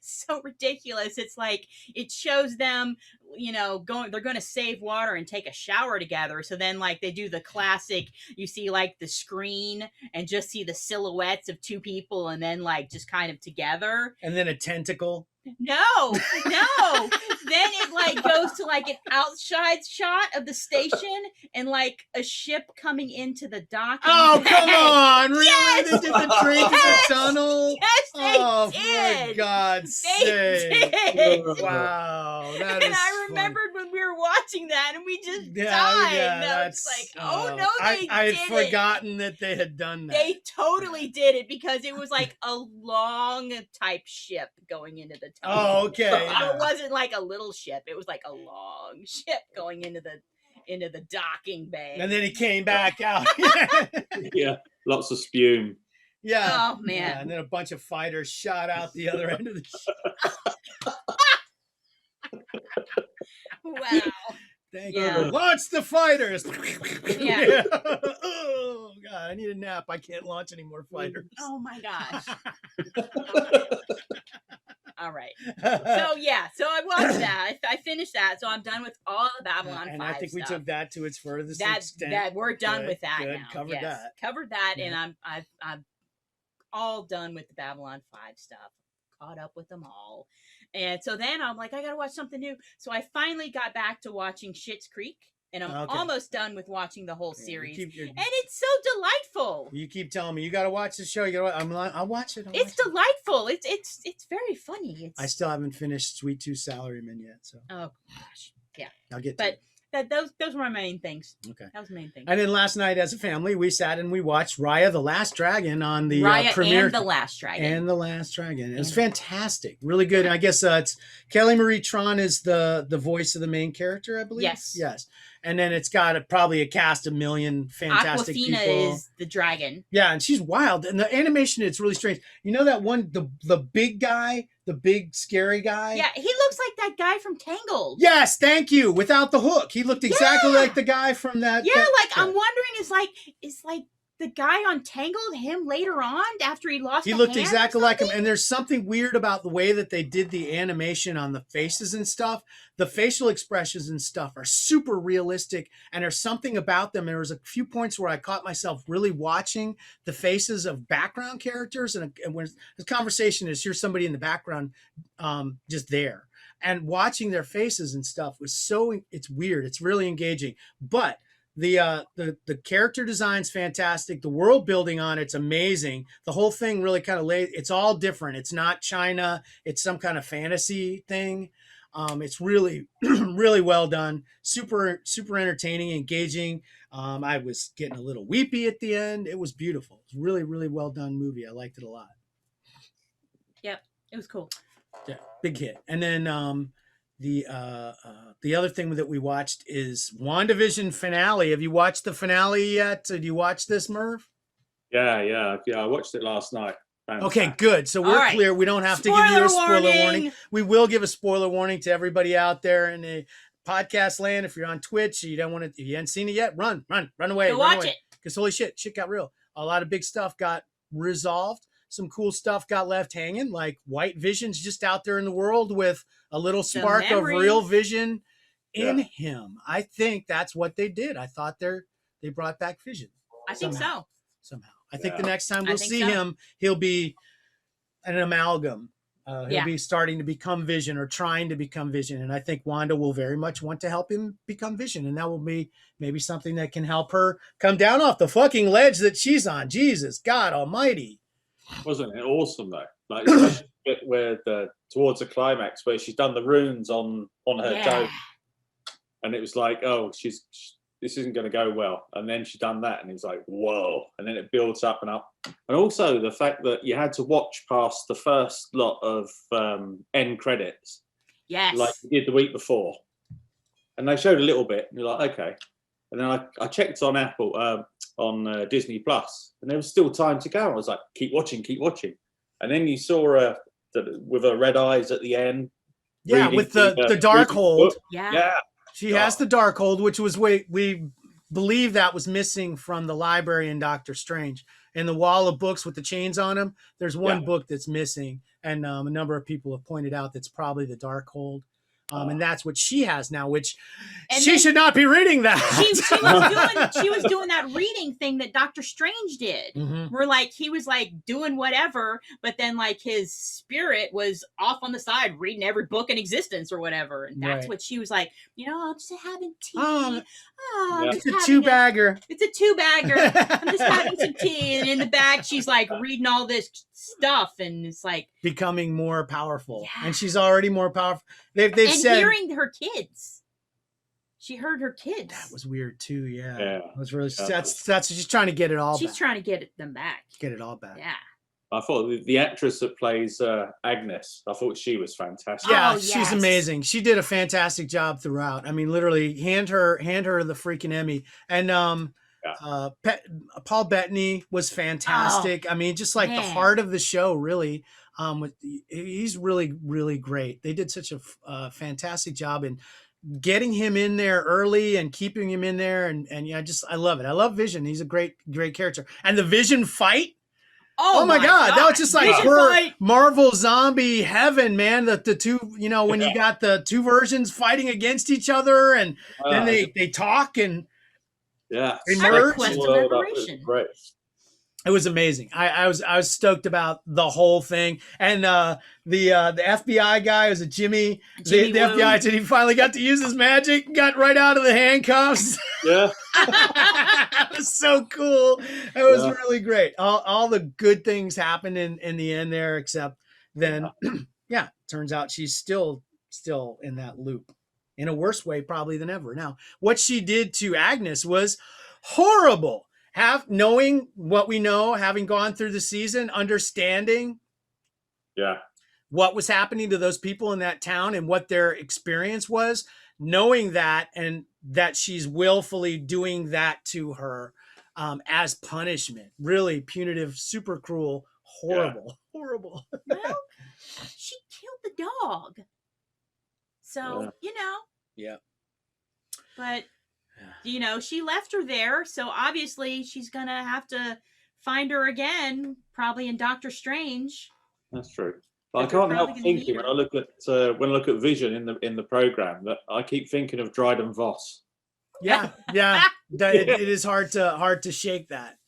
S5: so ridiculous. It's like it shows them, they're going to save water and take a shower together. So then like they do the classic, you see like the screen and just see the silhouettes of two people and then like just kind of together.
S4: And then a tentacle.
S5: No. Then it like goes to like an outside shot of the station and like a ship coming into the dock.
S4: Oh, come on. Really?
S5: Yes!
S4: They did the drink in the tunnel?
S5: Yes, they did.
S4: For God's
S5: They
S4: sake.
S5: did.
S4: Wow. That
S5: And
S4: is
S5: I remembered when we were watching that and we just died.
S4: Yeah,
S5: And I was like, oh no, they
S4: I had
S5: did
S4: forgotten that they had done that.
S5: They totally did it because it was like a long type ship going into the tunnel.
S4: Oh, okay.
S5: It wasn't like a little ship. It was like a long ship going into the docking bay.
S4: And then he came back out.
S6: Yeah, lots of spume.
S4: Yeah.
S5: Oh man.
S4: Yeah, and then a bunch of fighters shot out the other end of the ship.
S5: Wow.
S4: Thank
S5: Yeah.
S4: you. Launch the fighters.
S5: Yeah.
S4: Oh God, I need a nap. I can't launch any more fighters.
S5: Oh my gosh. All right. So I watched that. I finished that. So I'm done with all the Babylon 5
S4: and I think
S5: stuff.
S4: we took that to its furthest
S5: that
S4: extent.
S5: we're done
S4: Good,
S5: with that
S4: good.
S5: now.
S4: Covered that.
S5: Covered that,
S4: Yeah.
S5: and I'm all done with the Babylon 5 stuff. Caught up with them all. And so then I'm like, I gotta watch something new. So I finally got back to watching Schitt's Creek, and I'm almost done with watching the whole series. And it's so delightful.
S4: You keep telling me you got to watch the show. You got to. I'll watch it.
S5: It's delightful. It's very funny.
S4: I still haven't finished Sweet Tooth Salaryman yet, so.
S5: Oh gosh, yeah.
S4: I'll get to it.
S5: Those were my main things.
S4: Okay.
S5: That was the main thing.
S4: And then last night, as a family, we sat and we watched Raya the Last Dragon on the
S5: Raya
S4: premiere.
S5: and the Last Dragon.
S4: And the Last Dragon. It was fantastic, really good. And I guess it's Kelly Marie Tran is the voice of the main character, I believe.
S5: Yes.
S4: And then it's got probably a cast of million fantastic
S5: Aquafina
S4: people.
S5: is the dragon.
S4: Yeah, and she's wild. And the animation, it's really strange. You know that one, the big guy, the big scary guy?
S5: Yeah, he looks like that guy from Tangled.
S4: Yes, thank you. Without the hook. He looked exactly like the guy from that.
S5: Yeah, I'm wondering, is like the guy on Tangled him later on after he lost
S4: He
S5: a
S4: looked
S5: hand
S4: exactly
S5: or
S4: like him.
S5: something?
S4: And there's something weird about the way that they did the animation on the faces and stuff. The facial expressions and stuff are super realistic. And there's something about them. There was a few points where I caught myself really watching the faces of background characters. And when the conversation is, here's somebody in the background just there. And watching their faces and stuff was it's weird. It's really engaging. But the character design's fantastic. The world building on it's amazing. The whole thing really kind of it's all different. It's not China. It's some kind of fantasy thing. It's really, really well done. Super, super entertaining, engaging. I was getting a little weepy at the end. It was beautiful. It's really, really well done movie. I liked it a lot.
S5: Yep, it was cool.
S4: Yeah, big hit. And then the other thing that we watched is WandaVision finale. Have you watched the finale yet? Did you watch this, Merv?
S6: Yeah. I watched it last night.
S4: Okay, good. So we're clear. We don't have to give you a spoiler warning. We will give a spoiler warning to everybody out there in the podcast land. If you're on Twitch, you don't want to, if you haven't seen it yet, run away.
S5: Go watch it.
S4: Because holy shit got real. a lot of big stuff got resolved. Some cool stuff got left hanging, like White Vision's just out there in the world with a little spark of real Vision in him. I think that's what they did. I thought they brought back Vision.
S5: I think so.
S4: Somehow. I think the next time we'll see him, he'll be an amalgam. He'll be starting to become Vision or trying to become Vision. And I think Wanda will very much want to help him become Vision. And that will be maybe something that can help her come down off the fucking ledge that she's on. Jesus, God almighty.
S6: Wasn't it awesome though? Like especially where towards the climax where she's done the runes on her dome, and it was like, oh, this isn't going to go well, and then she done that, and it's like, whoa, and then it builds up and up, and also the fact that you had to watch past the first lot of end credits, like you did the week before, and they showed a little bit, and you're like, okay, and then I checked on Apple. On Disney Plus, and there was still time to go. I was like, keep watching, and then you saw her with her red eyes at the end.
S4: Yeah, with the Darkhold.
S5: Yeah,
S4: she has the Darkhold, which was we believe that was missing from the library in Doctor Strange. In the wall of books with the chains on them, there's one book that's missing, and a number of people have pointed out that's probably the Darkhold. And that's what she has now, which she should not be reading that.
S5: She was doing that reading thing that Doctor Strange did, where like he was like doing whatever, but then like his spirit was off on the side reading every book in existence or whatever, and that's what she was like. I'm just having tea.
S4: It's a two-bagger.
S5: It's a two-bagger. I'm just having some tea, and in the bag she's like reading all this stuff, and it's like
S4: becoming more powerful, and she's already more powerful. They've
S5: said hearing her kids. She heard her kids.
S4: That was weird too. Yeah. It was really. That's she's trying to get it all.
S5: She's trying to get them back.
S4: Get it all back.
S5: Yeah.
S6: I thought the actress that plays Agnes, I thought she was fantastic.
S4: Yeah, she's amazing. She did a fantastic job throughout. I mean, literally, hand her the freaking Emmy. And Paul Bettany was fantastic. I mean, just like the heart of the show, really. He's really, really great. They did such a fantastic job in getting him in there early and keeping him in there. And I love it. I love Vision. He's a great character. And the Vision fight. Oh my God. That was just like Marvel zombie heaven, man. The two, when you got the two versions fighting against each other, and then they talk and
S6: emerge.
S4: Right. It was amazing. I was stoked about the whole thing. And the FBI guy, was it Jimmy? The FBI said he finally got to use his magic, got right out of the handcuffs.
S6: Yeah.
S4: It was so cool. It was really great. All the good things happened in the end there, except then, turns out she's still in that loop in a worse way probably than ever. Now, what she did to Agnes was horrible. Knowing what we know, having gone through the season, understanding what was happening to those people in that town and what their experience was, knowing that, and that she's willfully doing that to her as punishment. Really punitive, super cruel, horrible.
S5: Well, she killed the dog. So,
S4: Yeah.
S5: But she left her there, so obviously she's gonna have to find her again, probably in Doctor Strange.
S6: That's true. But I can't help thinking when I look at Vision in the program that I keep thinking of Dryden Voss.
S4: Yeah. It is hard to shake that.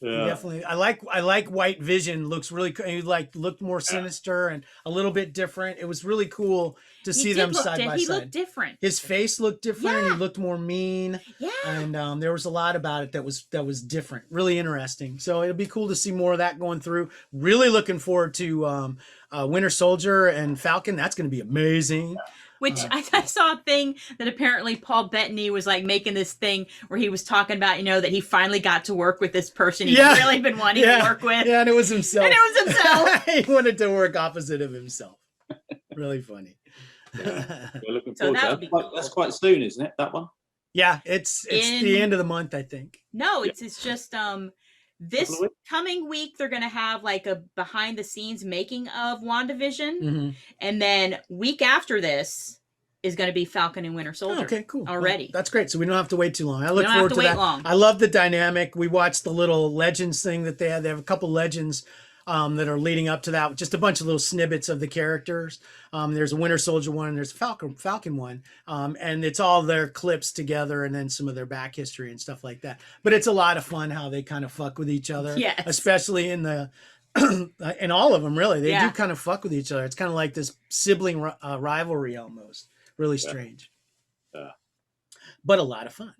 S4: Yeah. Definitely. I like White Vision. Looks really cool. He looked more sinister and a little bit different. It was really cool to see them side by side.
S5: He looked different.
S4: His face looked different.
S5: Yeah.
S4: He looked more mean.
S5: Yeah.
S4: And there was a lot about it that was different. Really interesting. So it'll be cool to see more of that going through. Really looking forward to Winter Soldier and Falcon. That's going to be amazing. Yeah.
S5: Which I saw a thing that apparently Paul Bettany was like making this thing where he was talking about, that he finally got to work with this person he's really been wanting to work with.
S4: Yeah, and it was himself. He wanted to work opposite of himself. Really funny.
S6: Yeah. We're looking forward to that. That's quite soon, isn't it, that one?
S4: Yeah, it's the end of the month, I think.
S5: No, it's just this coming week they're gonna have like a behind the scenes making of WandaVision, and then week after this is going to be Falcon and Winter Soldier.
S4: Oh, okay, cool.
S5: Already.
S4: Well, that's great. So we don't have to wait too long. I look
S5: don't have
S4: forward
S5: to
S4: to
S5: wait
S4: that.
S5: long.
S4: I love the dynamic. We watched the little Legends thing that they had. They have a couple Legends that are leading up to that. Just a bunch of little snippets of the characters. There's a Winter Soldier one and there's a Falcon one. And it's all their clips together and then some of their back history and stuff like that. But it's a lot of fun how they kind of fuck with each other.
S5: Yes.
S4: Especially in the in all of them, really. They
S5: Yeah.
S4: do kind of fuck with each other. It's kind of like this sibling rivalry almost. Really strange. But a lot of fun.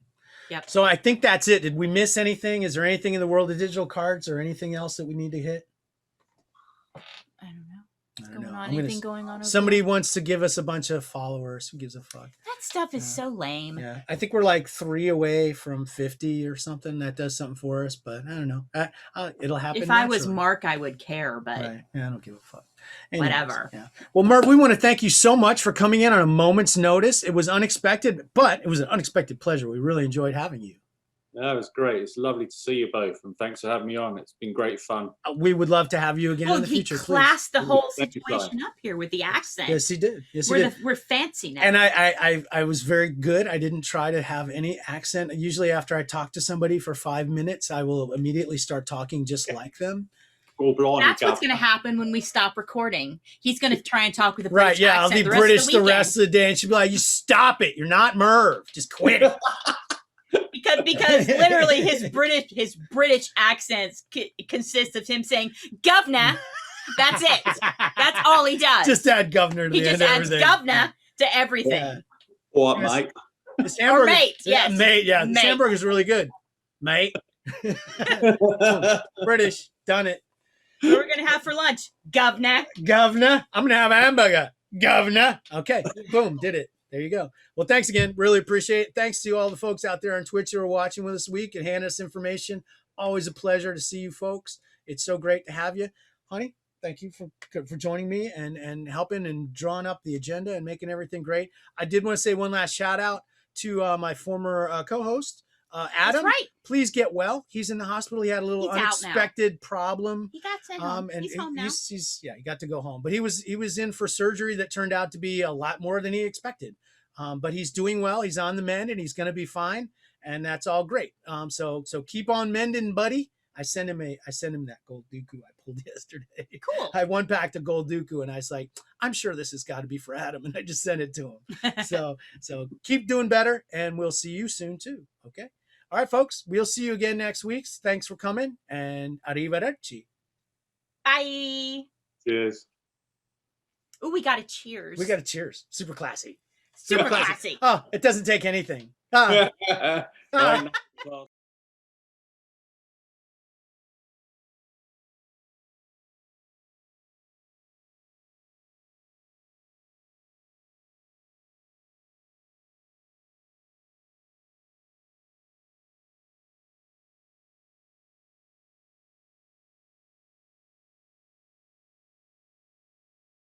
S5: Yep.
S4: So I think that's it. Did we miss anything? Is there anything in the world of digital cards or anything else that we need to hit?
S5: I don't know.
S4: I don't
S5: Going
S4: know.
S5: on?
S4: I'm gonna
S5: Anything going on? Over
S4: Somebody
S5: there?
S4: wants to give us a bunch of followers. Who gives a fuck?
S5: That stuff is so lame.
S4: Yeah, I think we're like 3 away from 50 or something. That does something for us, but I don't know. It'll happen.
S5: If I was
S4: naturally.
S5: Mark, I would care, but
S4: Right. Yeah, I don't give a fuck.
S5: Whatever.
S4: Yeah. Well, Mark, we want to thank you so much for coming in on a moment's notice. It was unexpected, but it was an unexpected pleasure. We really enjoyed having you.
S6: No, it was great. It's lovely to see you both, and thanks for having me on. It's been great fun.
S4: We would love to have you again in the
S5: he
S4: future. Please.
S5: classed the whole
S6: Thank you,
S5: situation up here with the accent.
S4: Yes, he did. Yes, he did.
S5: We're fancy now.
S4: And I was very good. I didn't try to have any accent. Usually after I talk to somebody for 5 minutes, I will immediately start talking just like them.
S6: Oh, blimey,
S5: That's what's
S6: Gav.
S5: going to happen when we stop recording. He's going to try and talk with a
S4: Right,
S5: British
S4: yeah, I'll
S5: accent
S4: be
S5: the
S4: British the
S5: weekend.
S4: rest of the day. And she'll be like, you stop it. You're not Merv. Just quit it.
S5: because literally his British accents consists of him saying governor. That's it. That's all he does.
S4: Just add governor to
S5: he
S4: the
S5: just
S4: end of
S5: adds
S4: everything.
S5: governor to everything.
S4: Yeah.
S6: What,
S4: Yes.
S6: mate?
S4: This hamburger,
S5: mate,
S4: yeah,
S5: yes.
S4: mate, yeah. This
S5: Mate.
S4: hamburger's really good, mate. British, done it.
S5: What are we gonna have for lunch, governor?
S4: Governor, I'm gonna have a hamburger. Governor. Okay, boom, did it. There you go. Well, thanks again. Really appreciate it. Thanks to all the folks out there on Twitch who are watching with us this week and handing us information. Always a pleasure to see you folks. It's so great to have you. Honey, thank you for joining me and helping and drawing up the agenda and making everything great. I did want to say one last shout out to my former co-host, Adam.
S5: That's right.
S4: Please get well. He's in the hospital. He had a little
S5: He's out now.
S4: unexpected problem.
S5: He got sent home.
S4: And
S5: He's home now.
S4: he's he got to go home, but he was in for surgery that turned out to be a lot more than he expected. But he's doing well. He's on the mend and he's going to be fine. And that's all great. So keep on mending, buddy. I sent him that gold Dooku I pulled yesterday.
S5: Cool.
S4: I one packed a gold Dooku and I was like, I'm sure this has got to be for Adam. And I just sent it to him. so keep doing better and we'll see you soon too. Okay. All right, folks, we'll see you again next week. Thanks for coming and arrivederci.
S5: Bye.
S6: Cheers.
S5: Oh, we got a cheers.
S4: We got a cheers. Super classy.
S5: super classy.
S4: Oh, it doesn't take anything. Ah.
S6: Right, well,